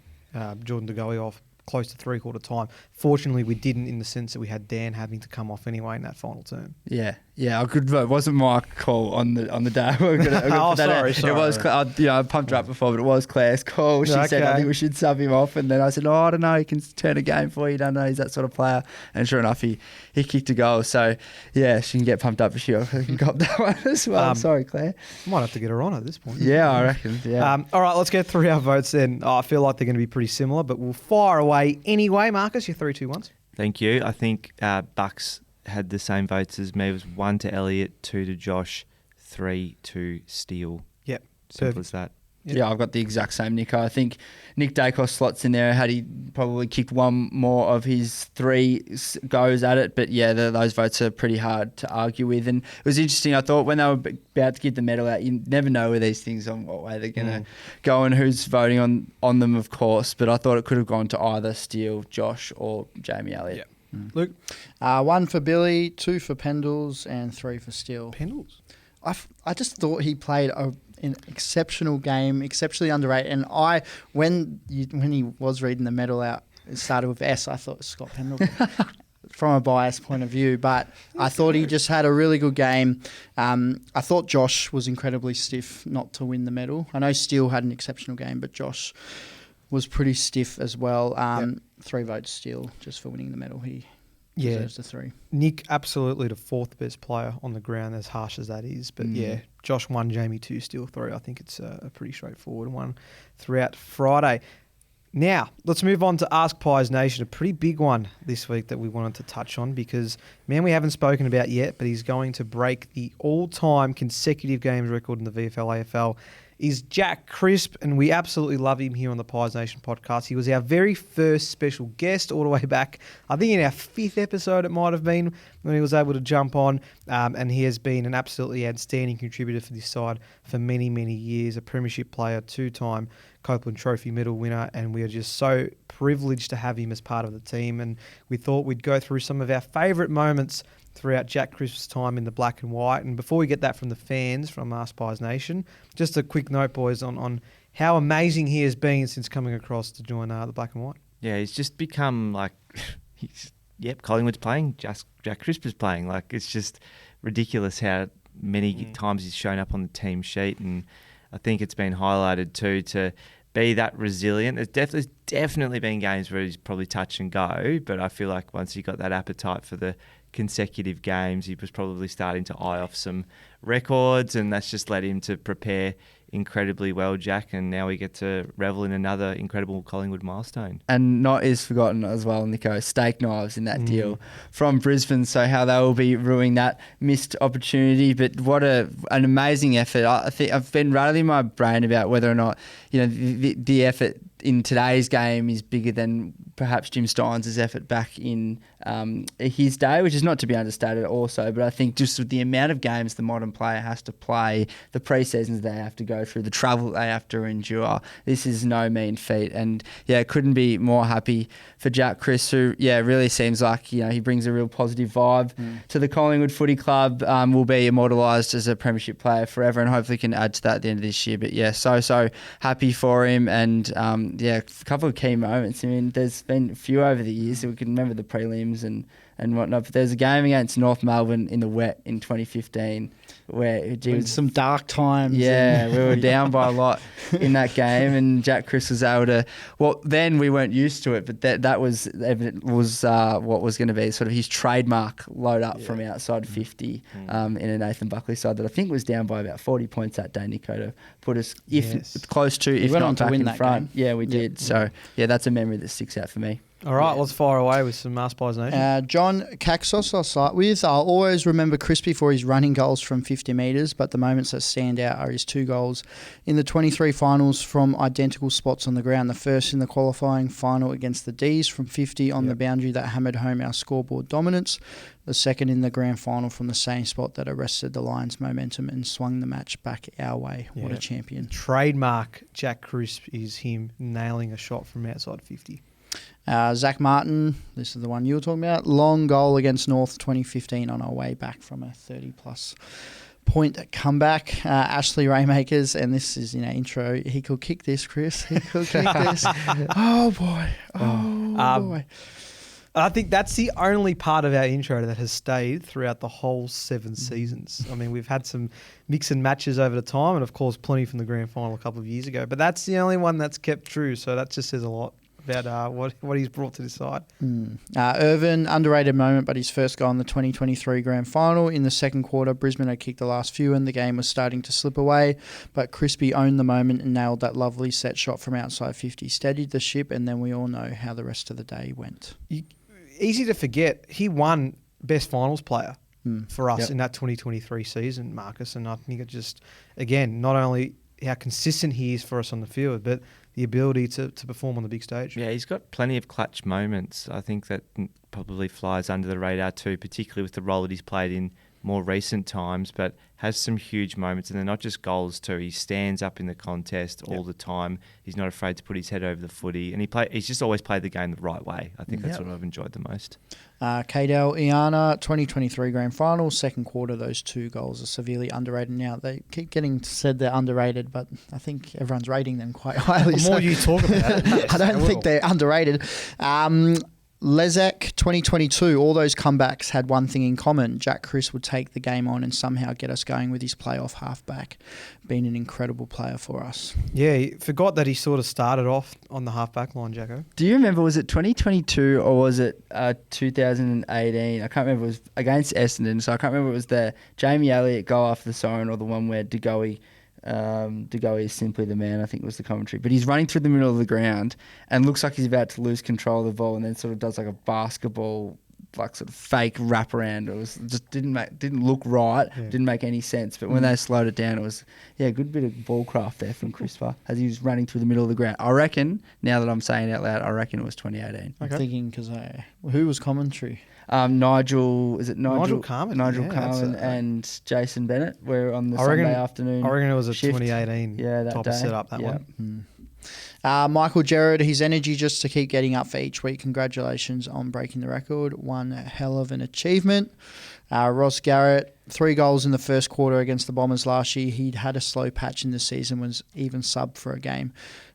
Jordan De Goey off close to three-quarter time. Fortunately, we didn't, in the sense that we had Dan having to come off anyway in that final term. Yeah, I could vote. It wasn't my call on the day. Sorry. It was. I pumped her up before, but it was Claire's call. She said, "I think we should sub him off," and then I said, "Oh, I don't know. He can turn a game for you. Don't know. He's that sort of player." And sure enough, he kicked a goal. So yeah, she can get pumped up for sure. I can cop that one as well. Sorry, Claire. Might have to get her on at this point. Yeah, I reckon. Yeah. All right, let's get through our votes then. I feel like they're going to be pretty similar, but we'll fire away anyway. Marcus, your 3, 2, 1s. Thank you. I think Bucks had the same votes as me. It was 1 to Elliot, 2 to Josh, 3 to Steele. Yep. Simple as that. Yeah, I've got the exact same, Nico. I think Nick Dacos slots in there. Had he probably kicked one more of his 3 goes at it. But yeah, those votes are pretty hard to argue with. And it was interesting. I thought when they were about to give the medal out, you never know with these things on what way they're going to go and who's voting on them, of course. But I thought it could have gone to either Steele, Josh, or Jamie Elliott. Yeah. Luke? 1 for Billy, 2 for Pendles, and 3 for Steele. Pendles? I just thought he played an exceptional game, exceptionally underrated. And when he was reading the medal out, it started with S. I thought it was Scott Pendleton from a biased point of view, but I thought he just had a really good game. I thought Josh was incredibly stiff not to win the medal. I know Steele had an exceptional game, but Josh was pretty stiff as well. 3 votes Steele just for winning the medal. He deserves the 3. Nick, absolutely the 4th best player on the ground, as harsh as that is. But yeah, Josh 1, Jamie 2, Steele 3. I think it's a pretty straightforward one throughout Friday. Now, let's move on to Ask Pies Nation, a pretty big one this week that we wanted to touch on because, man, we haven't spoken about yet, but he's going to break the all-time consecutive games record in the VFL AFL. Is Jack Crisp, and we absolutely love him here on the Pies Nation podcast. He was our very first special guest all the way back, I think in our 5th episode it might have been, when he was able to jump on, and he has been an absolutely outstanding contributor for this side for many, many years, a premiership player, 2-time Copeland Trophy medal winner, and we are just so privileged to have him as part of the team, and we thought we'd go through some of our favourite moments throughout Jack Crisp's time in the black and white. And before we get that from the fans from Ask Pies Nation, just a quick note, boys, on how amazing he has been since coming across to join the black and white. Yeah, he's just become like, Collingwood's playing, Jack Crisp is playing. Like, it's just ridiculous how many times he's shown up on the team sheet. And I think it's been highlighted too to be that resilient. There's definitely been games where he's probably touch and go, but I feel like once he got that appetite for the consecutive games, he was probably starting to eye off some records, and that's just led him to prepare incredibly well, Jack, and now we get to revel in another incredible Collingwood milestone. And not is forgotten as well, Nico, steak knives in that deal from Brisbane, so how they will be ruining that missed opportunity. But what an amazing effort. I think I've been rattling my brain about whether or not the effort in today's game is bigger than perhaps Jim Steins' effort back in his day, which is not to be understated also, but I think just with the amount of games the modern player has to play, the pre-seasons they have to go through, the travel they have to endure, this is no mean feat. And couldn't be more happy for Jack Crisp, who really seems like he brings a real positive vibe to the Collingwood Footy Club, will be immortalised as a premiership player forever, and hopefully can add to that at the end of this year. But so happy for him, and a couple of key moments. I mean, there's been a few over the years, so we can remember the prelims and whatnot. But there's a game against North Melbourne in the wet in 2015 where it was some dark times. Yeah, we were down by a lot in that game, and Jack Crisp was able to. Well, then we weren't used to it, but that was what was going to be sort of his trademark load up from outside 50 in a Nathan Buckley side that I think was down by about 40 points that day, Nico, to put us close to, if not back in front. Yeah, we did. So that's a memory that sticks out for me. All right, let's fire away with some Ask Pies Nation. John Caxos I'll start with. I'll always remember Crispy for his running goals from 50 metres, but the moments that stand out are his 2 goals in the 23 finals from identical spots on the ground. The first in the qualifying final against the D's from 50 on the boundary that hammered home our scoreboard dominance. The second in the grand final from the same spot that arrested the Lions' momentum and swung the match back our way. What a champion. Trademark Jack Crisp is him nailing a shot from outside 50. Zach Martin, this is the one you were talking about. Long goal against North 2015 on our way back from a 30-plus point comeback. Ashley Raymakers, and this is intro. He could kick this, Chris. He could kick this. Oh boy. Oh boy. I think that's the only part of our intro that has stayed throughout the whole 7 seasons. I mean, we've had some mix and matches over the time, and of course, plenty from the grand final a couple of years ago. But that's the only one that's kept true. So that just says a lot about what he's brought to the side. Irvin, underrated moment, but his first goal in the 2023 grand final. In the second quarter, Brisbane had kicked the last few and the game was starting to slip away, but Crispy owned the moment and nailed that lovely set shot from outside 50, steadied the ship, and then we all know how the rest of the day went. Easy to forget, he won best finals player for us in that 2023 season, Marcus, and I think it just, again, not only how consistent he is for us on the field, but the ability to perform on the big stage. Yeah, he's got plenty of clutch moments. I think that probably flies under the radar too, particularly with the role that he's played in more recent times, but has some huge moments, and they're not just goals too. He stands up in the contest all the time. He's not afraid to put his head over the footy, and he's just always played the game the right way. I think that's what I've enjoyed the most. Kadel Iana, 2023 grand final, second quarter, those 2 goals are severely underrated now. They keep getting said they're underrated, but I think everyone's rating them quite highly. The more you talk about it, yes, I don't think they're underrated. Lezak, 2022, all those comebacks had one thing in common. Jack Chris would take the game on and somehow get us going with his playoff halfback. Been an incredible player for us. Yeah, he forgot that he sort of started off on the halfback line, Jacko. Do you remember, was it 2022 or was it 2018? I can't remember. It was against Essendon, so I can't remember if it was the Jamie Elliott goal after the siren or the one where Degoe is simply the man, I think was the commentary. But he's running through the middle of the ground and looks like he's about to lose control of the ball, and then sort of does like a basketball, like sort of fake wraparound. It was just didn't look right, didn't make any sense. But when they slowed it down, it was a good bit of ball craft there from Christopher as he was running through the middle of the ground. I reckon, now that I'm saying it out loud, I reckon it was 2018. I'm thinking because who was commentary? Nigel Carmen. Nigel Carmen and Jason Bennett were on the Sunday afternoon. I reckon it was a shift. 2018 that type day. of setup, that one. Michael Gerard, his energy just to keep getting up for each week. Congratulations on breaking the record. One hell of an achievement. Ross Garrett, 3 goals in the first quarter against the Bombers last year. He'd had a slow patch in the season, was even subbed for a game.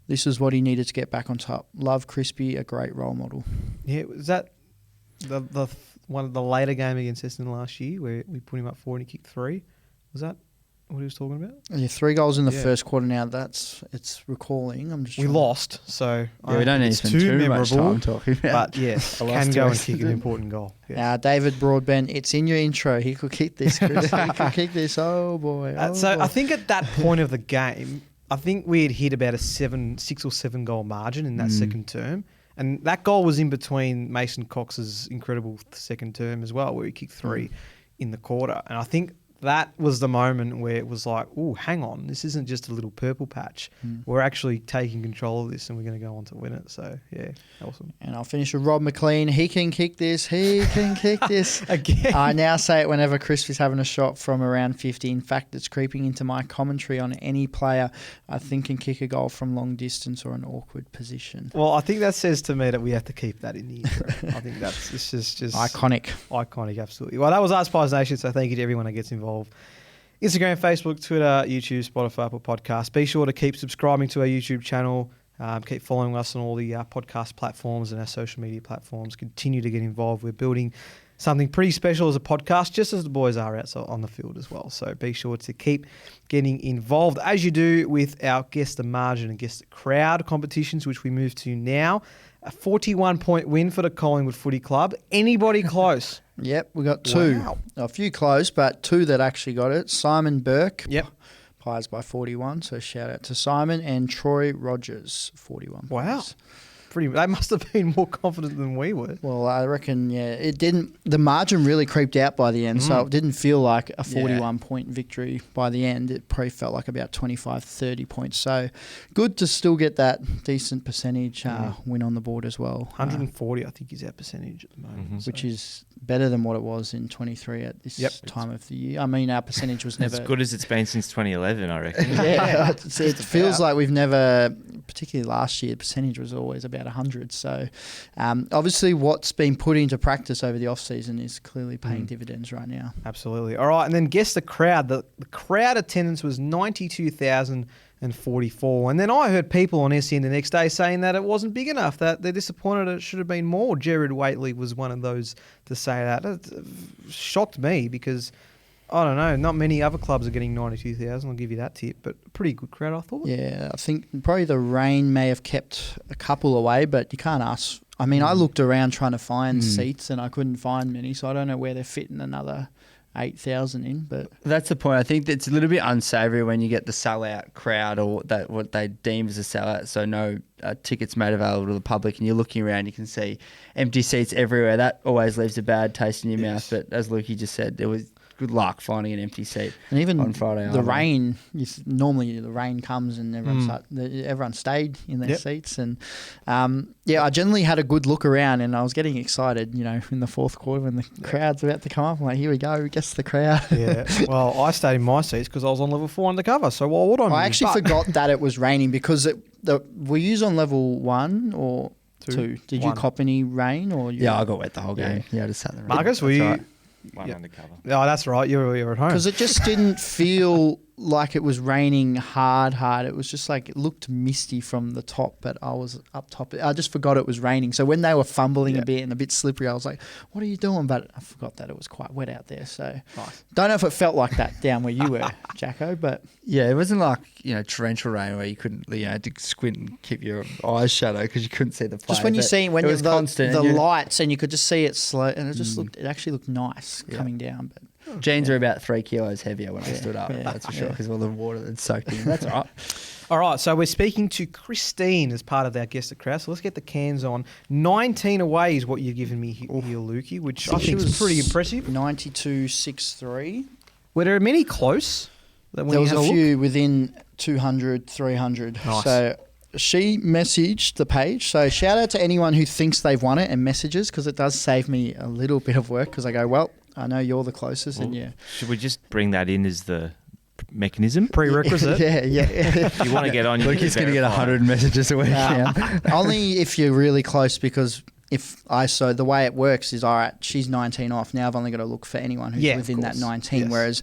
This is what he needed to get back on top. Love Crispy, a great role model. Yeah, was that the one of the later game against Essendon last year where we put him up 4 and he kicked 3? Was that what he was talking about? Yeah, 3 goals in the first quarter. Now it's recalling. We lost, so we don't need to spend too much time talking about. But yes, can go and kick an important goal. Yes. David Broadbent, it's in your intro. He could kick this, Chris. He could kick this. Oh boy. I think at that point of the game, I think we had hit about a 6 or 7 goal margin in that second term. And that goal was in between Mason Cox's incredible second term as well, where he kicked 3 in the quarter. And I think that was the moment where it was like, oh, hang on, this isn't just a little purple patch. We're actually taking control of this and we're going to go on to win it. So, yeah, awesome. And I'll finish with Rob McLean. He can kick this. He can kick this. Again. I now say it whenever Crispy's having a shot from around 50. In fact, it's creeping into my commentary on any player I think can kick a goal from long distance or an awkward position. Well, I think that says to me that we have to keep that in the intro. I think it's just iconic. Iconic, absolutely. Well, that was Us Pies Nation, so thank you to everyone that gets involved. Instagram, Facebook, Twitter, YouTube, Spotify, Apple Podcasts. Be sure to keep subscribing to our YouTube channel. Keep following us on all the podcast platforms and our social media platforms. Continue to get involved. We're building something pretty special as a podcast, just as the boys are outside on the field as well. So be sure to keep getting involved, as you do with our Guess the Margin and Guess the Crowd competitions, which we move to now. A 41-point win for the Collingwood Footy Club. Anybody close? Yep, we got 2. Wow. A few close, but 2 that actually got it. Simon Burke. Yep. Pies by 41, so shout out to Simon. And Troy Rogers, 41 Wow. points. They must have been more confident than we were. Well, I reckon, it didn't. The margin really creeped out by the end, so it didn't feel like a 41-point victory by the end. It probably felt like about 25, 30 points. So good to still get that decent percentage win on the board as well. 140, I think, is our percentage at the moment. Which is better than what it was in 23 at this time of the year. I mean, our percentage was never... as good as it's been since 2011, I reckon. It feels like we've never, particularly last year, the percentage was always about about 100. So obviously what's been put into practice over the off-season is clearly paying dividends right now. Absolutely. All right, and then guess the crowd. The crowd attendance was 92,044. And then I heard people on SEN the next day saying that it wasn't big enough, that they're disappointed it should have been more. Jared Waitley was one of those to say that. It shocked me because, I don't know, not many other clubs are getting 92,000. I'll give you that tip, but a pretty good crowd, I thought. Yeah, I think probably the rain may have kept a couple away, but you can't ask. I mean, I looked around trying to find seats and I couldn't find many, so I don't know where they're fitting another 8,000 in. But that's the point. I think it's a little bit unsavoury when you get the sellout crowd, or that what they deem as a sellout, so no tickets made available to the public, and you're looking around, you can see empty seats everywhere. That always leaves a bad taste in your mouth. But as Lukey just said, there was good luck finding an empty seat. And even on Friday the rain, normally the rain comes and everyone stayed in their seats. And I generally had a good look around, and I was getting excited, in the fourth quarter when the crowd's about to come up. I'm like, here we go, guess the crowd. Yeah, well, I stayed in my seats because I was on level 4 undercover, so why would I move? I actually forgot that it was raining because were you on level 1 or 2? Did you cop any rain? Yeah, I got wet the whole game. Yeah, I just sat in the rain. Marcus, were you... Right. One undercover. Oh, that's right. You were at home. Because it just didn't feel like it was raining hard. It was just like it looked misty from the top, but I was up top. I just forgot it was raining. So when they were fumbling a bit and a bit slippery, I was like, what are you doing? But I forgot that it was quite wet out there. So don't know if it felt like that down where you were, Jacko, but... Yeah, it wasn't like, torrential rain where you couldn't, had to squint and keep your eyes shut because you couldn't see the play. Just when you see it was constant, the lights and you could just see it slow, and it just it actually looked nice coming down. But jeans are about 3 kilos heavier when I stood up, that's for sure, because all the water that's soaked in. That's all right. All right, so we're speaking to Christine as part of our guest at crowd. So let's get the cans on. 19 away is what you've given me here, Lukey, which I think is pretty impressive. 92.63. Were there many close? There was a few within 200, 300. Nice. So she messaged the page. So shout out to anyone who thinks they've won it and messages, because it does save me a little bit of work, because I go, well, I know you're the closest. And Should we just bring that in as the mechanism? Prerequisite? Yeah. If you want to get on, Lucas going to get 100 messages a week now. Only if you're really close, because the way it works is, all right, she's 19 off. Now I've only got to look for anyone who's within that 19. Yes. Whereas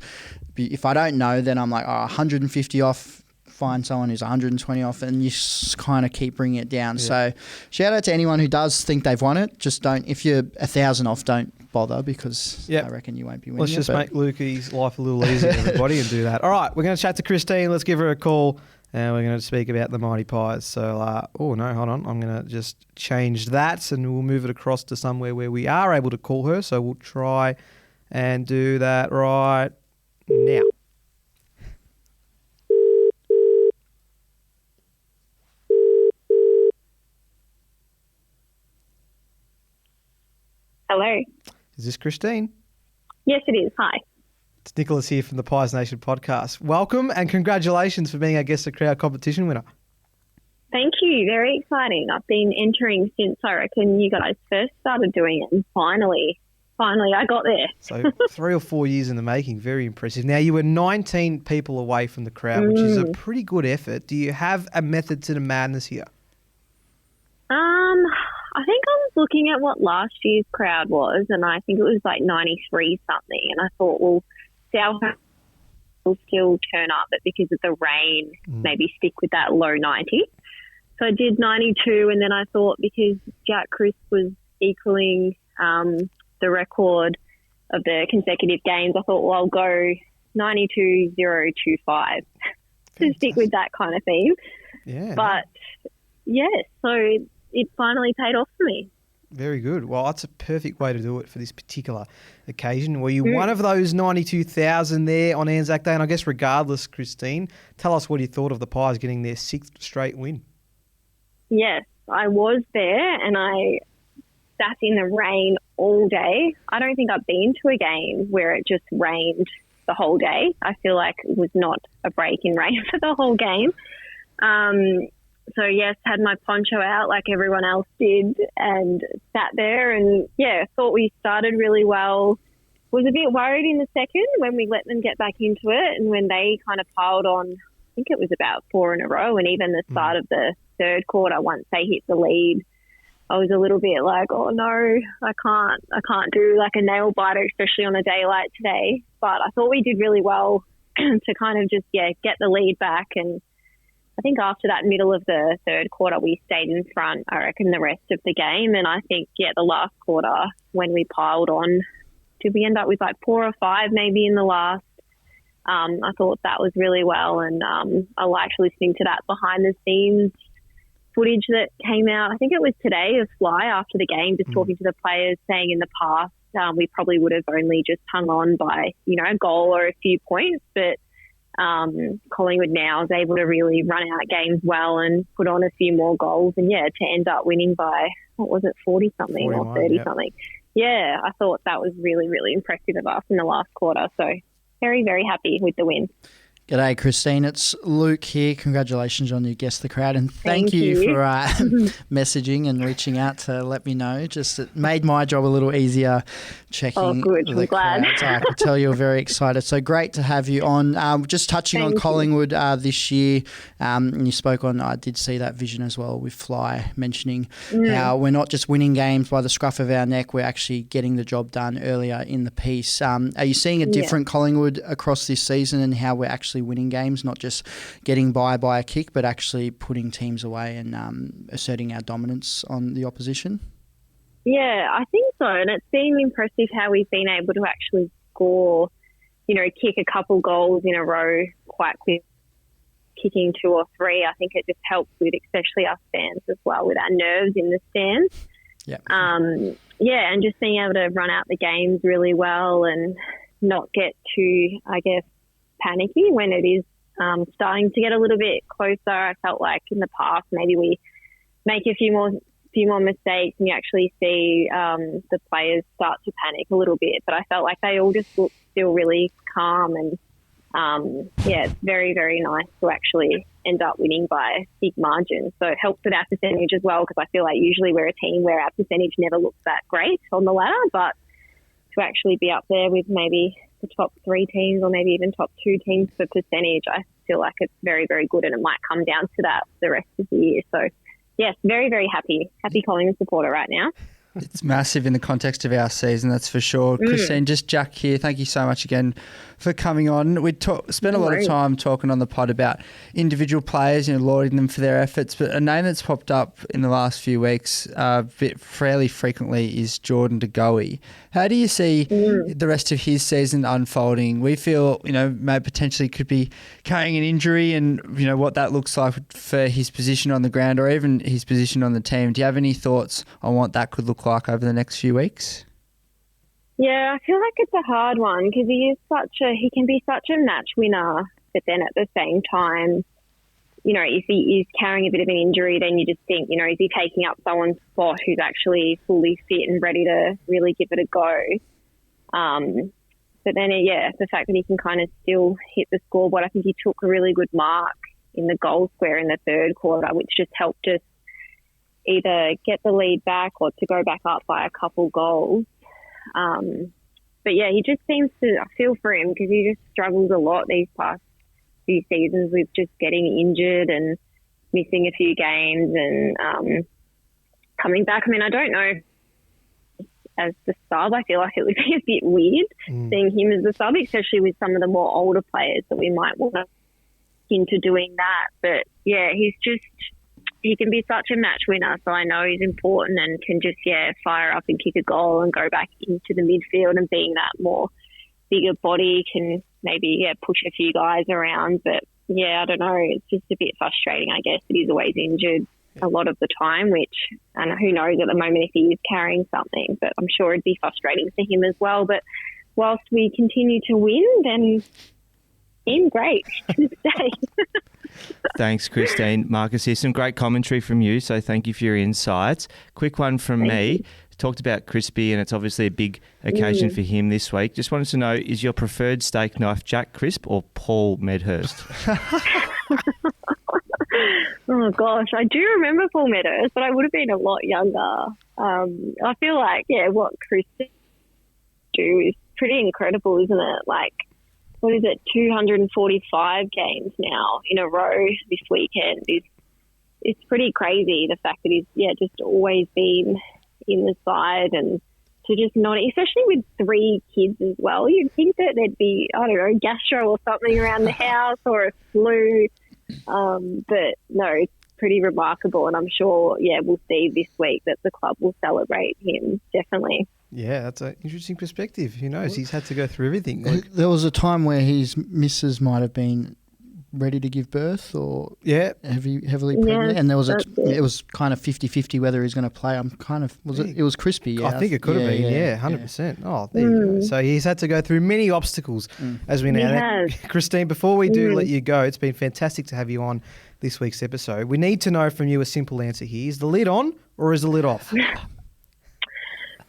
if I don't know, then I'm like, 150 off, find someone who's 120 off, and you kind of keep bringing it down. Yeah. So shout out to anyone who does think they've won it. Just don't, if you're 1,000 off, don't bother, because I reckon you won't be winning. Let's just make Lukey's life a little easier, everybody, and do that. All right, we're going to chat to Christine. Let's give her a call. And we're going to speak about the Mighty Pies. So, hold on. I'm going to just change that, and we'll move it across to somewhere where we are able to call her. So we'll try and do that right now. Hello. Is this Christine? Yes, it is. Hi. It's Nicholas here from the Pies Nation podcast. Welcome and congratulations for being our Guest the Crowd competition winner. Thank you. Very exciting. I've been entering since I reckon you guys first started doing it, and finally I got there. So 3 or 4 years in the making. Very impressive. Now, you were 19 people away from the crowd, which is a pretty good effort. Do you have a method to the madness here? I think I was looking at what last year's crowd was, and I think it was like 93 something, and I thought, well, South will still turn up, but because of the rain, maybe stick with that low 90. So I did 92, and then I thought, because Jack Crisp was equaling the record of the consecutive games, I thought, well, I'll go 92.025 to stick with that kind of theme. Yeah. But, so it finally paid off for me. Very good. Well, that's a perfect way to do it for this particular occasion. Were you one of those 92,000 there on Anzac Day? And I guess regardless, Christine, tell us what you thought of the Pies getting their 6th straight win. Yes, I was there, and I sat in the rain all day. I don't think I've been to a game where it just rained the whole day. I feel like it was not a break in rain for the whole game. So, yes, had my poncho out like everyone else did, and sat there and, thought we started really well. Was a bit worried in the second when we let them get back into it, and when they kind of piled on, I think it was about 4 in a row, and even the start of the third quarter, once they hit the lead, I was a little bit like, oh no, I can't do like a nail biter, especially on a day like today. But I thought we did really well to kind of just, get the lead back. And I think after that middle of the third quarter, we stayed in front, I reckon, the rest of the game. And I think, the last quarter when we piled on, did we end up with like 4 or 5 maybe in the last? I thought that was really well. And I liked listening to that behind the scenes footage that came out. I think it was today of Fly after the game, just talking to the players, saying in the past we probably would have only just hung on by, a goal or a few points. But Collingwood now is able to really run out games well and put on a few more goals and to end up winning by, what was it, 40 something or 30 something. Yeah, I thought that was really, really impressive of us in the last quarter. So very, very happy with the win. G'day, Christine. It's Luke here. Congratulations on you guessed the crowd, and thank you for messaging and reaching out to let me know. Just it made my job a little easier checking. Oh, good. The I'm glad. crowds. I can tell you're very excited. So great to have you on. Just touching on Collingwood this year, and you spoke on. I did see that vision as well with Fly mentioning how we're not just winning games by the scruff of our neck. We're actually getting the job done earlier in the piece. Are you seeing a different Collingwood across this season and how we're actually winning games, not just getting by a kick, but actually putting teams away and asserting our dominance on the opposition? Yeah, I think so. And it's been impressive how we've been able to actually score, kick a couple goals in a row quite quick, kicking 2 or 3. I think it just helps with, especially us fans as well, with our nerves in the stands. Yeah. And just being able to run out the games really well and not get too, I guess, panicky when it is starting to get a little bit closer. I felt like in the past maybe we make a few more mistakes and you actually see the players start to panic a little bit. But I felt like they all just looked still really calm and it's very, very nice to actually end up winning by big margins. So it helps with our percentage as well, because I feel like usually we're a team where our percentage never looks that great on the ladder, but to actually be up there with maybe the top 3 teams or maybe even top 2 teams for percentage, I feel like it's very, very good, and it might come down to that the rest of the year. So, yes, very, very happy Collingwood supporter right now. It's massive in the context of our season, that's for sure. Christine, just Jack here. Thank you so much again for coming on. We spent a lot of time talking on the pod about individual players, lauding them for their efforts, but a name that's popped up in the last few weeks fairly frequently is Jordan De Goey. How do you see the rest of his season unfolding? We feel, may potentially could be carrying an injury, and, what that looks like for his position on the ground or even his position on the team. Do you have any thoughts on what that could look like over the next few weeks? Yeah, I feel like it's a hard one because he can be such a match winner, but then at the same time, if he is carrying a bit of an injury, then you just think, is he taking up someone's spot who's actually fully fit and ready to really give it a go? But then, the fact that he can kind of still hit the scoreboard, I think he took a really good mark in the goal square in the third quarter, which just helped us either get the lead back or to go back up by a couple goals. But he just seems to, I feel for him because he just struggles a lot these past few seasons with just getting injured and missing a few games and coming back. I mean, I don't know, as the sub, I feel like it would be a bit weird seeing him as the sub, especially with some of the more older players that we might want to into doing that. But he can be such a match winner, so I know he's important and can just, fire up and kick a goal and go back into the midfield, and being that more bigger body can maybe, push a few guys around. But, I don't know, it's just a bit frustrating, I guess, that he's always injured a lot of the time, and who knows at the moment if he is carrying something, but I'm sure it'd be frustrating for him as well. But whilst we continue to win, then great to stay. Thanks, Christine. Marcus here. Some great commentary from you, so thank you for your insights. Quick one from me. Talked about Crispy, and it's obviously a big occasion for him this week. Just wanted to know, is your preferred steak knife Jack Crisp or Paul Medhurst? Oh, gosh. I do remember Paul Medhurst, but I would have been a lot younger. I feel like, what Chris do is pretty incredible, isn't it? Like, what is it, 245 games now in a row this weekend is it's pretty crazy the fact that he's just always been in the side, and to just not, especially with 3 kids as well. You'd think that there'd be, I don't know, gastro or something around the house or a flu. But no, it's pretty remarkable. And I'm sure, we'll see this week that the club will celebrate him, definitely. Yeah, that's an interesting perspective. Who knows? He's had to go through everything. There was a time where his missus might have been ready to give birth or heavily pregnant, and there was it was kind of 50-50 whether he's going to play. It was crispy. Yeah, I think it could have been 100%. Oh, there you go. So he's had to go through many obstacles, as we know. Christine, before we do let you go, it's been fantastic to have you on this week's episode. We need to know from you a simple answer here: is the lid on or is the lid off?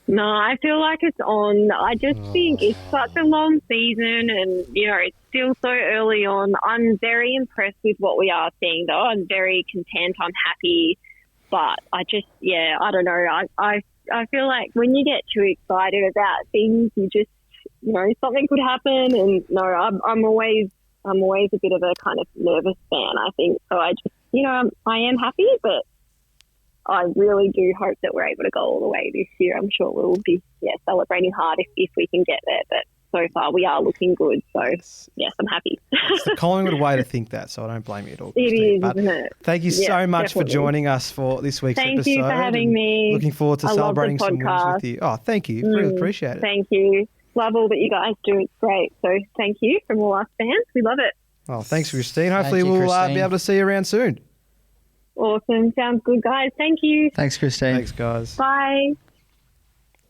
No, I feel like it's on. I just think it's such a long season, and, it's still so early on. I'm very impressed with what we are seeing, though. I'm very content. I'm happy. But I just, I don't know. I feel like when you get too excited about things, you just, something could happen. And, no, I'm always a bit of a kind of nervous fan, I think. So I just, I am happy, but I really do hope that we're able to go all the way this year. I'm sure we'll be celebrating hard if we can get there. But so far we are looking good. So, yes, I'm happy. It's the Collingwood way to think that, so I don't blame you at all. It is, isn't it? Thank you so much for joining us for this week's episode. Thank you for having me. Looking forward to celebrating some wins with you. Oh, thank you. Really appreciate it. Thank you. Love all that you guys do. It's great. So thank you from all us fans. We love it. Oh, thanks, Christine. Hopefully we'll be able to see you around soon. Awesome. Sounds good, guys. Thank you. Thanks, Christine. Thanks, guys. Bye.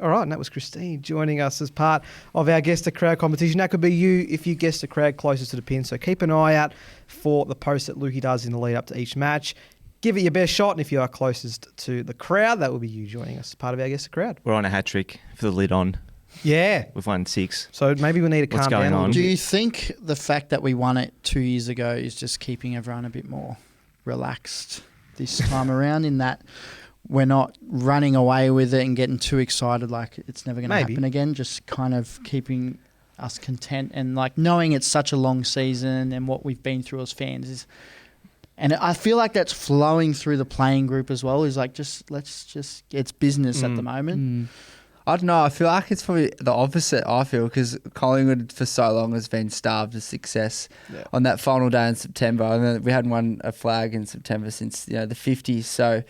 All right, and that was Christine joining us as part of our Guess the Crowd competition. That could be you if you guess the crowd closest to the pin. So keep an eye out for the post that Lukey does in the lead up to each match. Give it your best shot, and if you are closest to the crowd, that will be you joining us as part of our Guess the Crowd. We're on a hat trick for the lid on. Yeah. We've won 6. So maybe we need to calm down a little bit. Do you think the fact that we won it 2 years ago is just keeping everyone a bit more relaxed this time around, in that we're not running away with it and getting too excited like it's never going to happen again, just kind of keeping us content and like knowing it's such a long season and what we've been through as fans is, and I feel like that's flowing through the playing group as well, is like it's business at the moment. I don't know. I feel like it's probably the opposite, because Collingwood for so long has been starved of success on that final day in September. I mean, we hadn't won a flag in September since the 50s. So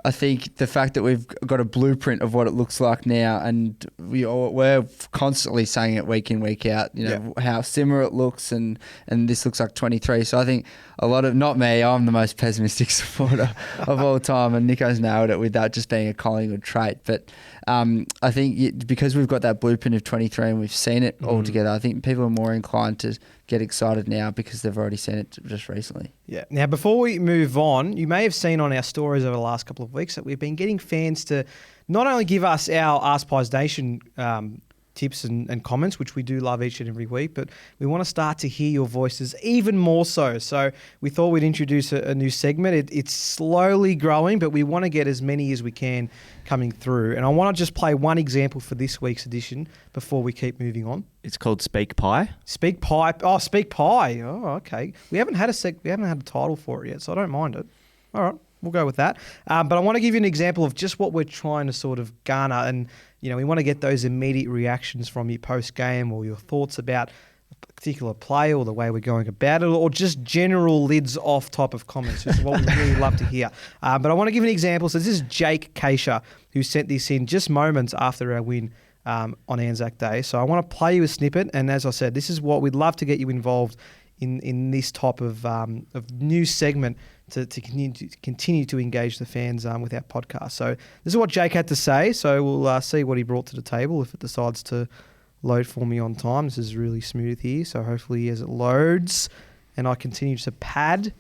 I think the fact that we've got a blueprint of what it looks like now, and we're constantly saying it week in, week out, how similar it looks, and this looks like 23. So I think a lot of, not me, I'm the most pessimistic supporter of all time, and Nico's nailed it with that just being a Collingwood trait. But I think because we've got that blueprint of 23 and we've seen it all together, I think people are more inclined to get excited now because they've already seen it just recently. Yeah. Now, before we move on, you may have seen on our stories over the last couple of weeks that we've been getting fans to not only give us our Ask Pies Nation tips and comments, which we do love each and every week, but we want to start to hear your voices even more so. So we thought we'd introduce a new segment. It's slowly growing, but we want to get as many as we can coming through. And I want to just play one example for this week's edition before we keep moving on. It's called Speak Pie. Speak Pie. Oh, Speak Pie. Oh, okay. We haven't had a title for it yet, so I don't mind it. All right. We'll go with that. But I want to give you an example of just what we're trying to sort of garner. And, we want to get those immediate reactions from you post-game, or your thoughts about a particular play or the way we're going about it, or just general lids off type of comments, which is what we really love to hear. But I want to give an example. So this is Jake Keisha, who sent this in just moments after our win on Anzac Day. So I want to play you a snippet. And as I said, this is what we'd love to get you involved in this type of new segment to continue to engage the fans with our podcast. So this is what Jake had to say. So we'll see what he brought to the table if it decides to load for me on time. This is really smooth here, so hopefully as it loads and I continue to pad,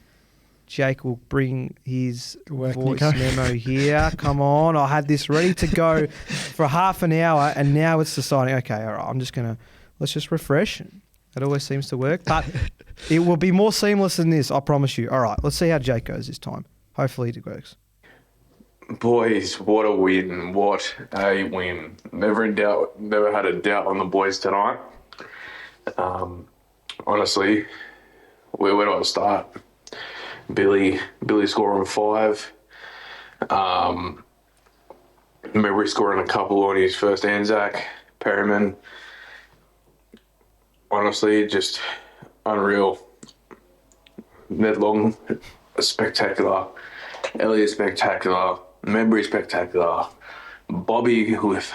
Jake will bring his voice memo here. Come on, I had this ready to go for half an hour and now it's deciding, okay, all right, let's just refresh. It always seems to work, but it will be more seamless than this, I promise you. All right, let's see how Jake goes this time. Hopefully it works. Boys, what a win. What a win. Never had a doubt on the boys tonight. Honestly, where do I start? Billy scoring 5. Remember scoring a couple on his first Anzac. Perryman, honestly, just unreal. Ned Long, spectacular. Elliot, spectacular. Membry, spectacular. Bobby with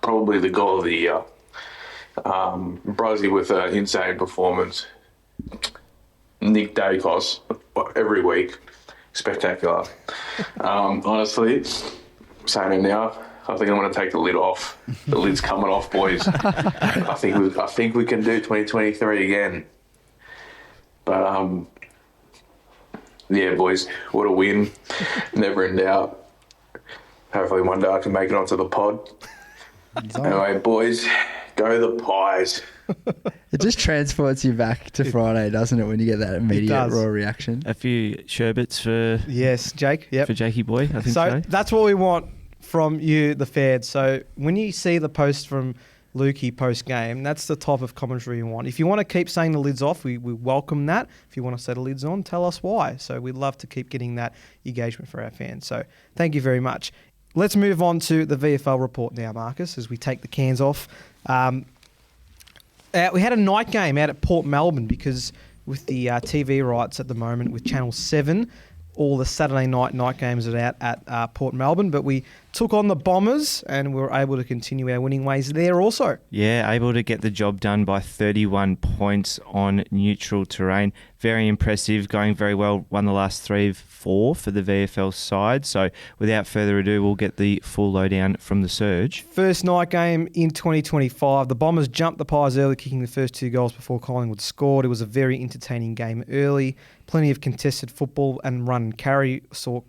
probably the goal of the year. Bruzzy with an insane performance. Nick Dacos every week, spectacular. Honestly, saying it now, I think I'm going to take the lid off. The lid's coming off, boys. I think we can do 2023 again. But yeah, boys, what a win! Never in doubt. Hopefully one day I can make it onto the pod. Anyway, boys, go the Pies. It just transports you back to Friday, doesn't it, when you get that immediate raw reaction? A few sherbets for Jake. Yep. For Jakey boy, I think So that's what we want from you, the fans. So when you see the post from Lukey post-game, that's the type of commentary you want. If you want to keep saying the lid's off, we welcome that. If you want to say the lid's on, tell us why. So we'd love to keep getting that engagement for our fans. So thank you very much. Let's move on to the VFL report now, Marcus, as we take the cans off. We had a night game out at Port Melbourne because with the TV rights at the moment with Channel 7, all the Saturday night games are out at Port Melbourne, but we took on the Bombers and we were able to continue our winning ways there also. Yeah, able to get the job done by 31 points on neutral terrain. Very impressive, going very well. Won the last 3 of 4 for the VFL side. So without further ado, we'll get the full lowdown from the Surge. First night game in 2025. The Bombers jumped the Pies early, kicking the first 2 goals before Collingwood scored. It was a very entertaining game early. Plenty of contested football and run and carry saw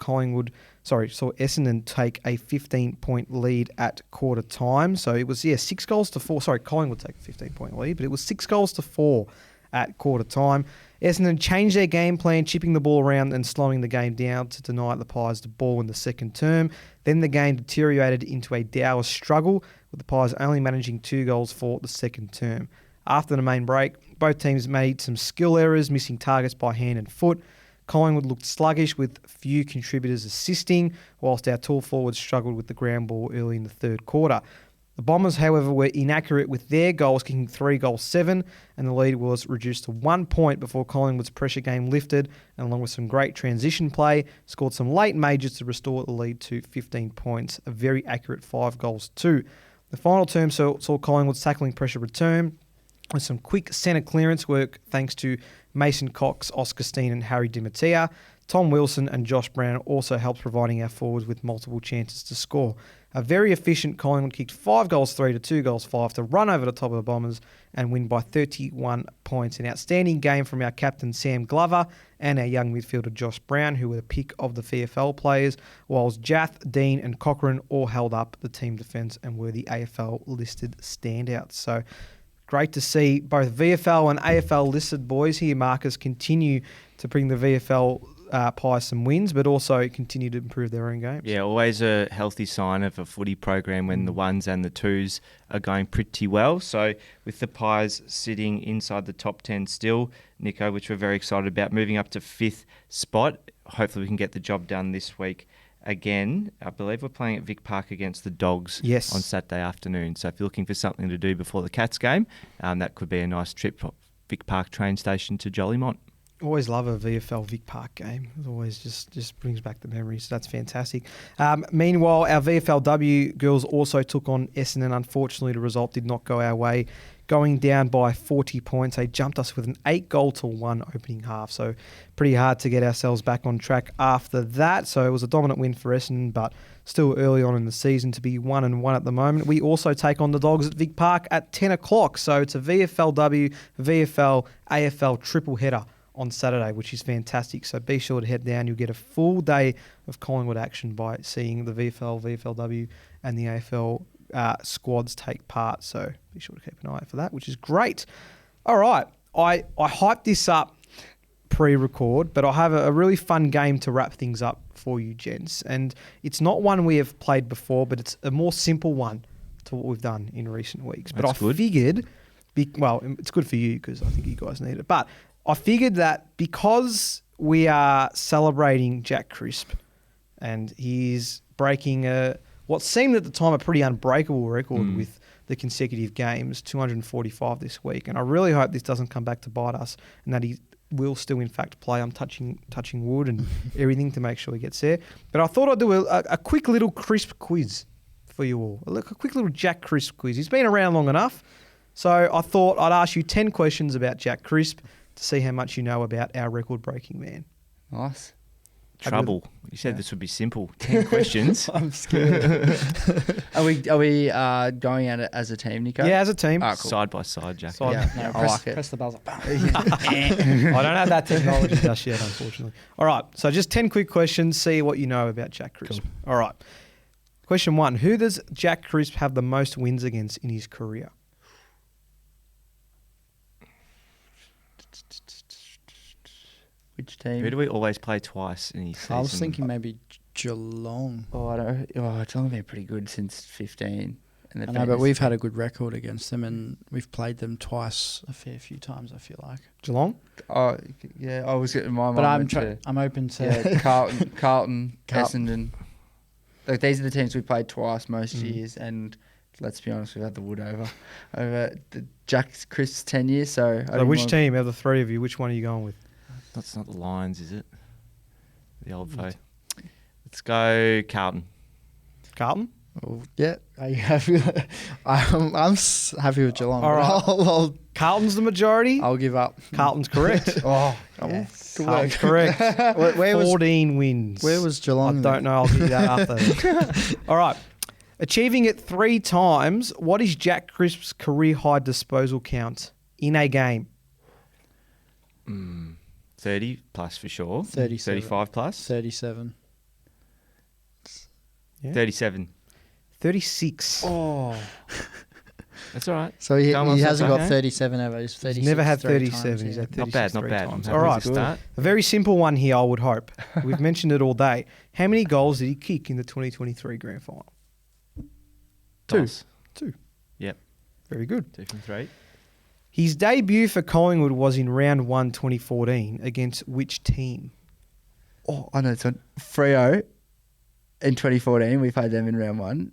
Essendon take a 15-point lead at quarter time. So it was, 6 goals to 4. Sorry, Collingwood take a 15-point lead, but it was 6 goals to 4 at quarter time. Essendon changed their game plan, chipping the ball around and slowing the game down to deny the Pies the ball in the second term. Then the game deteriorated into a dour struggle, with the Pies only managing 2 goals for the second term. After the main break, both teams made some skill errors, missing targets by hand and foot. Collingwood looked sluggish with few contributors assisting, whilst our tall forwards struggled with the ground ball early in the third quarter. The Bombers, however, were inaccurate with their goals, kicking 3 goals 7, and the lead was reduced to 1 point before Collingwood's pressure game lifted, and along with some great transition play, scored some late majors to restore the lead to 15 points, a very accurate 5 goals 2. The final term saw Collingwood's tackling pressure return, with some quick centre clearance work thanks to Mason Cox, Oscar Steen and Harry Dimatia. Tom Wilson and Josh Brown also helped providing our forwards with multiple chances to score. A very efficient Collingwood kicked 5 goals 3 to 2 goals 5 to run over the top of the Bombers and win by 31 points. An outstanding game from our captain Sam Glover and our young midfielder Josh Brown, who were the pick of the VFL players, whilst Jath, Dean and Cochrane all held up the team defence and were the AFL listed standouts. So great to see both VFL and AFL listed boys here, Marcus, continue to bring the VFL Pies some wins, but also continue to improve their own games. Yeah, always a healthy sign of a footy program when the 1s and the 2s are going pretty well. So with the Pies sitting inside the top 10 still, Nico, which we're very excited about, moving up to 5th spot. Hopefully we can get the job done this week. Again, I believe we're playing at Vic Park against the Dogs on Saturday afternoon. So if you're looking for something to do before the Cats game, that could be a nice trip from Vic Park train station to Jolimont. Always love a VFL Vic Park game. It always just brings back the memories. So that's fantastic. Meanwhile, our VFLW girls also took on Essendon. Unfortunately, the result did not go our way, going down by 40 points. They jumped us with an 8-goal-1 opening half. So pretty hard to get ourselves back on track after that. So it was a dominant win for Essendon, but still early on in the season to be 1-1 at the moment. We also take on the Dogs at Vic Park at 10 o'clock. So it's a VFLW, VFL, AFL triple header on Saturday, which is fantastic. So be sure to head down. You'll get a full day of Collingwood action by seeing the VFL, VFLW and the AFL squads take part. So be sure to keep an eye out for that, which is great. All right. I hyped this up pre-record, but I have a really fun game to wrap things up for you, gents. And it's not one we have played before, but it's a more simple one to what we've done in recent weeks. But That's good. Figured, well, it's good for you because I think you guys need it. But I figured that because we are celebrating Jack Crisp, and he's breaking what seemed at the time a pretty unbreakable record with the consecutive games, 245 this week. And I really hope this doesn't come back to bite us and that he will still, in fact, play. I'm touching wood and everything to make sure he gets there. But I thought I'd do a quick little Crisp quiz for you all. A quick little Jack Crisp quiz. He's been around long enough, so I thought I'd ask you 10 questions about Jack Crisp to see how much you know about our record-breaking man. Nice. Trouble. You said this would be simple. 10 questions. I'm scared. Are we going at it as a team, Nico? Yeah, as a team. Cool. Side by side, Jack. Yeah, No, I like it. press the buzzer. I don't have that technology just yet, unfortunately. All right, so just 10 quick questions. See what you know about Jack Crisp. Cool. All right. Question 1. Who does Jack Crisp have the most wins against in his career? Which team? Who do we always play twice in his season? I was thinking maybe Geelong. Geelong have been pretty good since 15. I know, but we've had a good record against them, and we've played them twice a fair few times, I feel like. Geelong? Oh, yeah, I was getting my mind. But I'm open to... Yeah, Carlton, Essendon. Like, these are the teams we played twice most years, and let's be honest, we've had the wood over the Jack Crisp's 10 years. So which team, out of the three of you, which one are you going with? That's not the Lions, is it? The old foe. Let's go Carlton. Carlton? Oh, yeah, are you happy? I'm happy with Geelong. All right. Carlton's the majority. I'll give up. Carlton's correct. Carlton's correct. Where was 14 wins. Where was Geelong? I don't know. I'll give you that after. All right. Achieving it 3 times, what is Jack Crisp's career high disposal count in a game? 30 plus for sure. 37. 35 plus. 37. Yeah. 37. 36. Oh, That's all right. So he Go on, hasn't got okay. 37 ever. He's 36. He's never had 3 37. times, He's yeah. had 36 Not bad, not three bad. times. I'm All happy right. with the start. A very simple one here, I would hope. We've mentioned it all day. How many goals did he kick in the 2023 Grand Final? 2. Nice. 2. Yep. Very good. 2 from 3. His debut for Collingwood was in round 1 2014 against which team? Oh, I know. It's on Freo in 2014. We played them in round 1.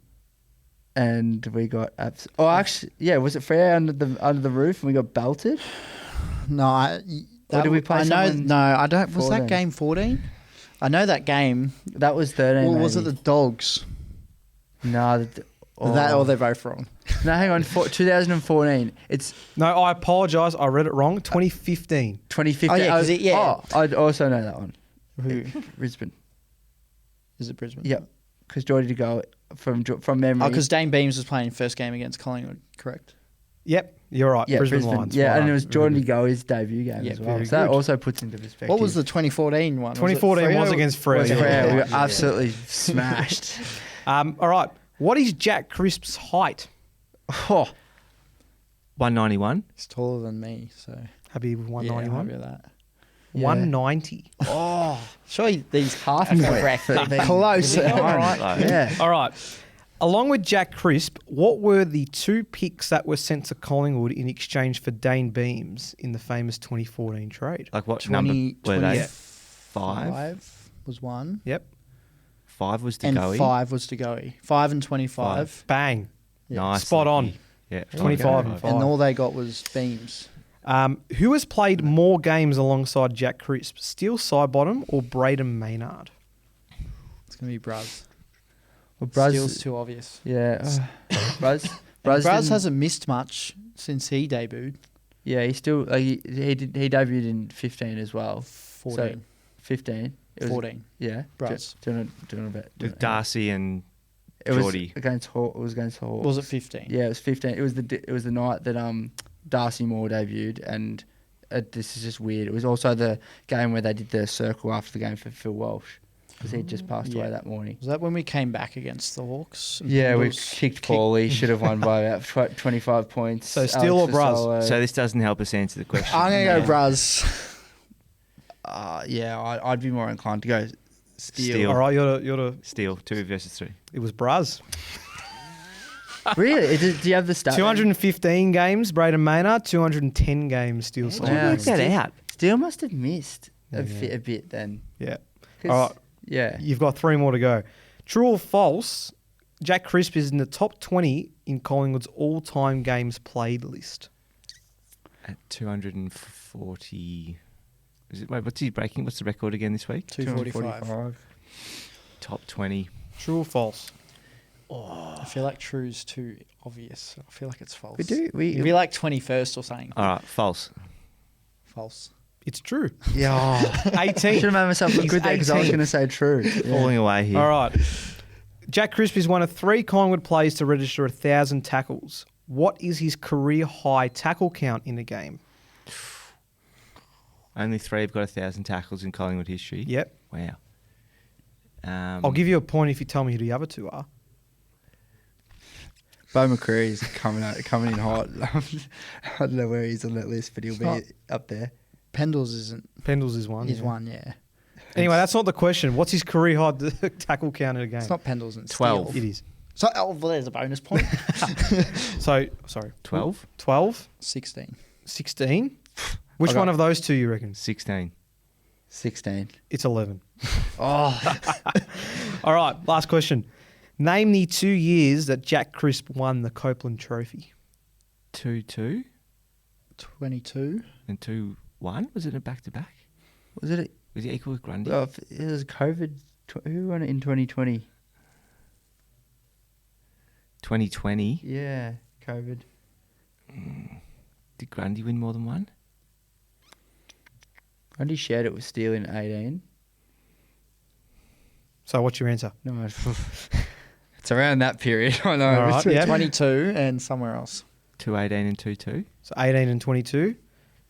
And we got actually, yeah, was it Freo under the roof and we got belted? No, Or did we play I know. someone No, I don't. Was 14? that game 14? I know that game. That was 13. Or was it maybe. the Dogs? No, That or they're both wrong. no, hang on. 2014. It's No, I apologise. I read it wrong. 2015. 2015. Oh, yeah, 'cause I also know that one. Who Brisbane. is it? Brisbane. Yep. Because Geordie to go from memory. Oh, because Dane Beams was playing first game against Collingwood. Correct. Yep, you're right. Yeah, Brisbane Lions. Yeah, Well and done. it was Jordan De Goey's debut game Yeah, as well. very So that good. also puts into perspective. What was the 2014 one? 2014 was against Freo. Was it Yeah. Freo? We got Yeah. absolutely smashed. All right. What is Jack Crisp's height? Oh, 191. He's taller than me, so Happy with yeah, 191? I'm happy with that. yeah. 190. Oh, Surely these half correct. They're Close. All right. yeah. All right. Along with Jack Crisp, what were the 2 picks that were sent to Collingwood in exchange for Dane Beams in the famous 2014 trade? Like what number were they? 5? 5 was one, Yep. 5 was to and go. 5 was to go. 5 and 25, Bang. Nice. Spot on. lucky. Yeah. 25 and 5. and all they got was Beams. Who has played more games alongside Jack Crisp? Steele Sidebottom or Braden Maynard? It's gonna be Braz. Well, Braz, Steele's too obvious. yeah. Braz Braz didn't- hasn't missed much since he debuted. Yeah, he still he debuted in 15 as well. 14. So 15. It was, 14. Yeah. Braz. Doing a bit. With Darcy and It was Geordie. against Hawks. It was against Hawks. Was it 15? Yeah, it was 15. It was the night that Darcy Moore debuted, and this is just weird. It was also the game where they did the circle after the game for Phil Walsh because he'd just passed away that morning. Was that when we came back against the Hawks? And Yeah, we Pendles kicked poorly. Should have won by about 25 points. So Steele or Braz? Fasolo. So this doesn't help us answer the question. I'm going to go Braz. Yeah, I'd be more inclined to go Steele. Steele. All right, you're the Steele, 2 versus 3. it was Braz. Really? Do you have the stat? 215 games, Braden Maynard. 210 games, Steele Wow. Work Sidebottom. that out. Steele must have missed. a bit then. Yeah. 'Cause- All right. Yeah. You've got 3 more to go. True or false? Jack Crisp is in the top 20 in Collingwood's all-time games played list. At 240. What's he breaking? What's the record again this week? 245. Top 20. True or false? I feel like true's too obvious. I feel like it's false. We It'd be like 21st or something. All right, false. False. It's true. Yeah. 18. Should have made myself look He's good there because I was 18. going to say true. Falling away here. All right. Jack Crisp is one of 3 Collingwood players to register 1,000 tackles. What is his career high tackle count in a game? Only 3 have got 1,000 tackles in Collingwood history. Yep. Wow. I'll give you a point if you tell me who the other 2 are. Bo McCreary's coming in hot. I don't know where he's on that list, but he'll be not- up there. Pendles isn't. Pendles is one. He's yeah. one, yeah. Anyway, that's not the question. What's his career high tackle count in a game? It's not Pendles and 12. Steele. It is. So, well, there's a bonus point. So, sorry. 12? 12? 16. 16? Which Okay. one of those 2 you reckon? 16. 16. It's 11. Oh, All right, last question. Name the 2 years that Jack Crisp won the Copeland Trophy. 2-2 22. and 2-1? Was it a back-to-back? was it? Was it equal with Grundy? Oh, it was COVID. Who won it in 2020? 2020. Yeah, COVID. Did Grundy win more than one? Grundy shared it with Steele in 18. So what's your answer? No, it's around that period. I know. All right, yeah. 22 and somewhere else. 2-18 and 2-2. So 18 and 22. You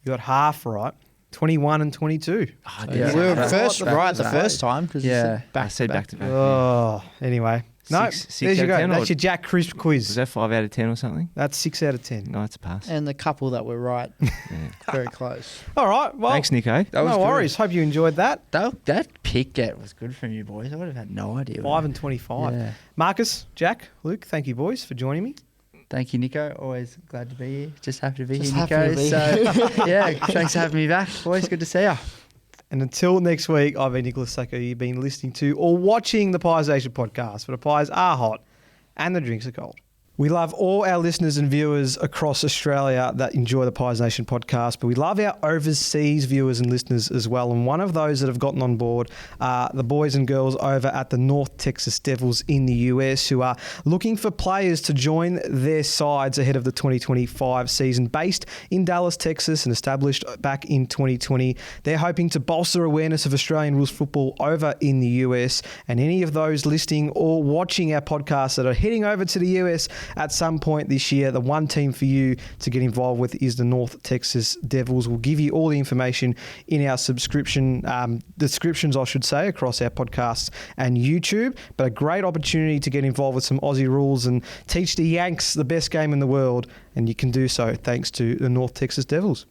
got half right. 21 and 22. Oh, Yeah. We were Right. first Back right to the back. first time because Yeah. I said back-to-back. Oh, anyway. No, Six there out you of go. 10 or- That's your Jack Crisp Was quiz. that 5 out of 10 or something? That's 6 out of 10. No, it's a pass. And the couple that were right, Yeah. very close. All right. Well, Thanks, Nico. That was no good. worries. Hope you enjoyed that. That pick get was good from you boys. I would have had no idea. 5 and 25. Yeah. Marcus, Jack, Luke, thank you, boys, for joining me. Thank you, Nico. Always glad to be here. Just happy to be Just here, happy Nico. to be So, yeah, thanks for having me back, boys. Good to see you. And until next week, I've been Nicholas Sacco. You've been listening to or watching the Pies Nation podcast, where the pies are hot and the drinks are cold. We love all our listeners and viewers across Australia that enjoy the Pies Nation podcast, but we love our overseas viewers and listeners as well. And one of those that have gotten on board are the boys and girls over at the North Texas Devils in the US, who are looking for players to join their sides ahead of the 2025 season. Based in Dallas, Texas, and established back in 2020, they're hoping to bolster awareness of Australian rules football over in the US. And any of those listening or watching our podcast that are heading over to the US at some point this year, the one team for you to get involved with is the North Texas Devils. We'll give you all the information in our subscription descriptions, I should say, across our podcasts and YouTube. But a great opportunity to get involved with some Aussie rules and teach the Yanks the best game in the world. And you can do so thanks to the North Texas Devils.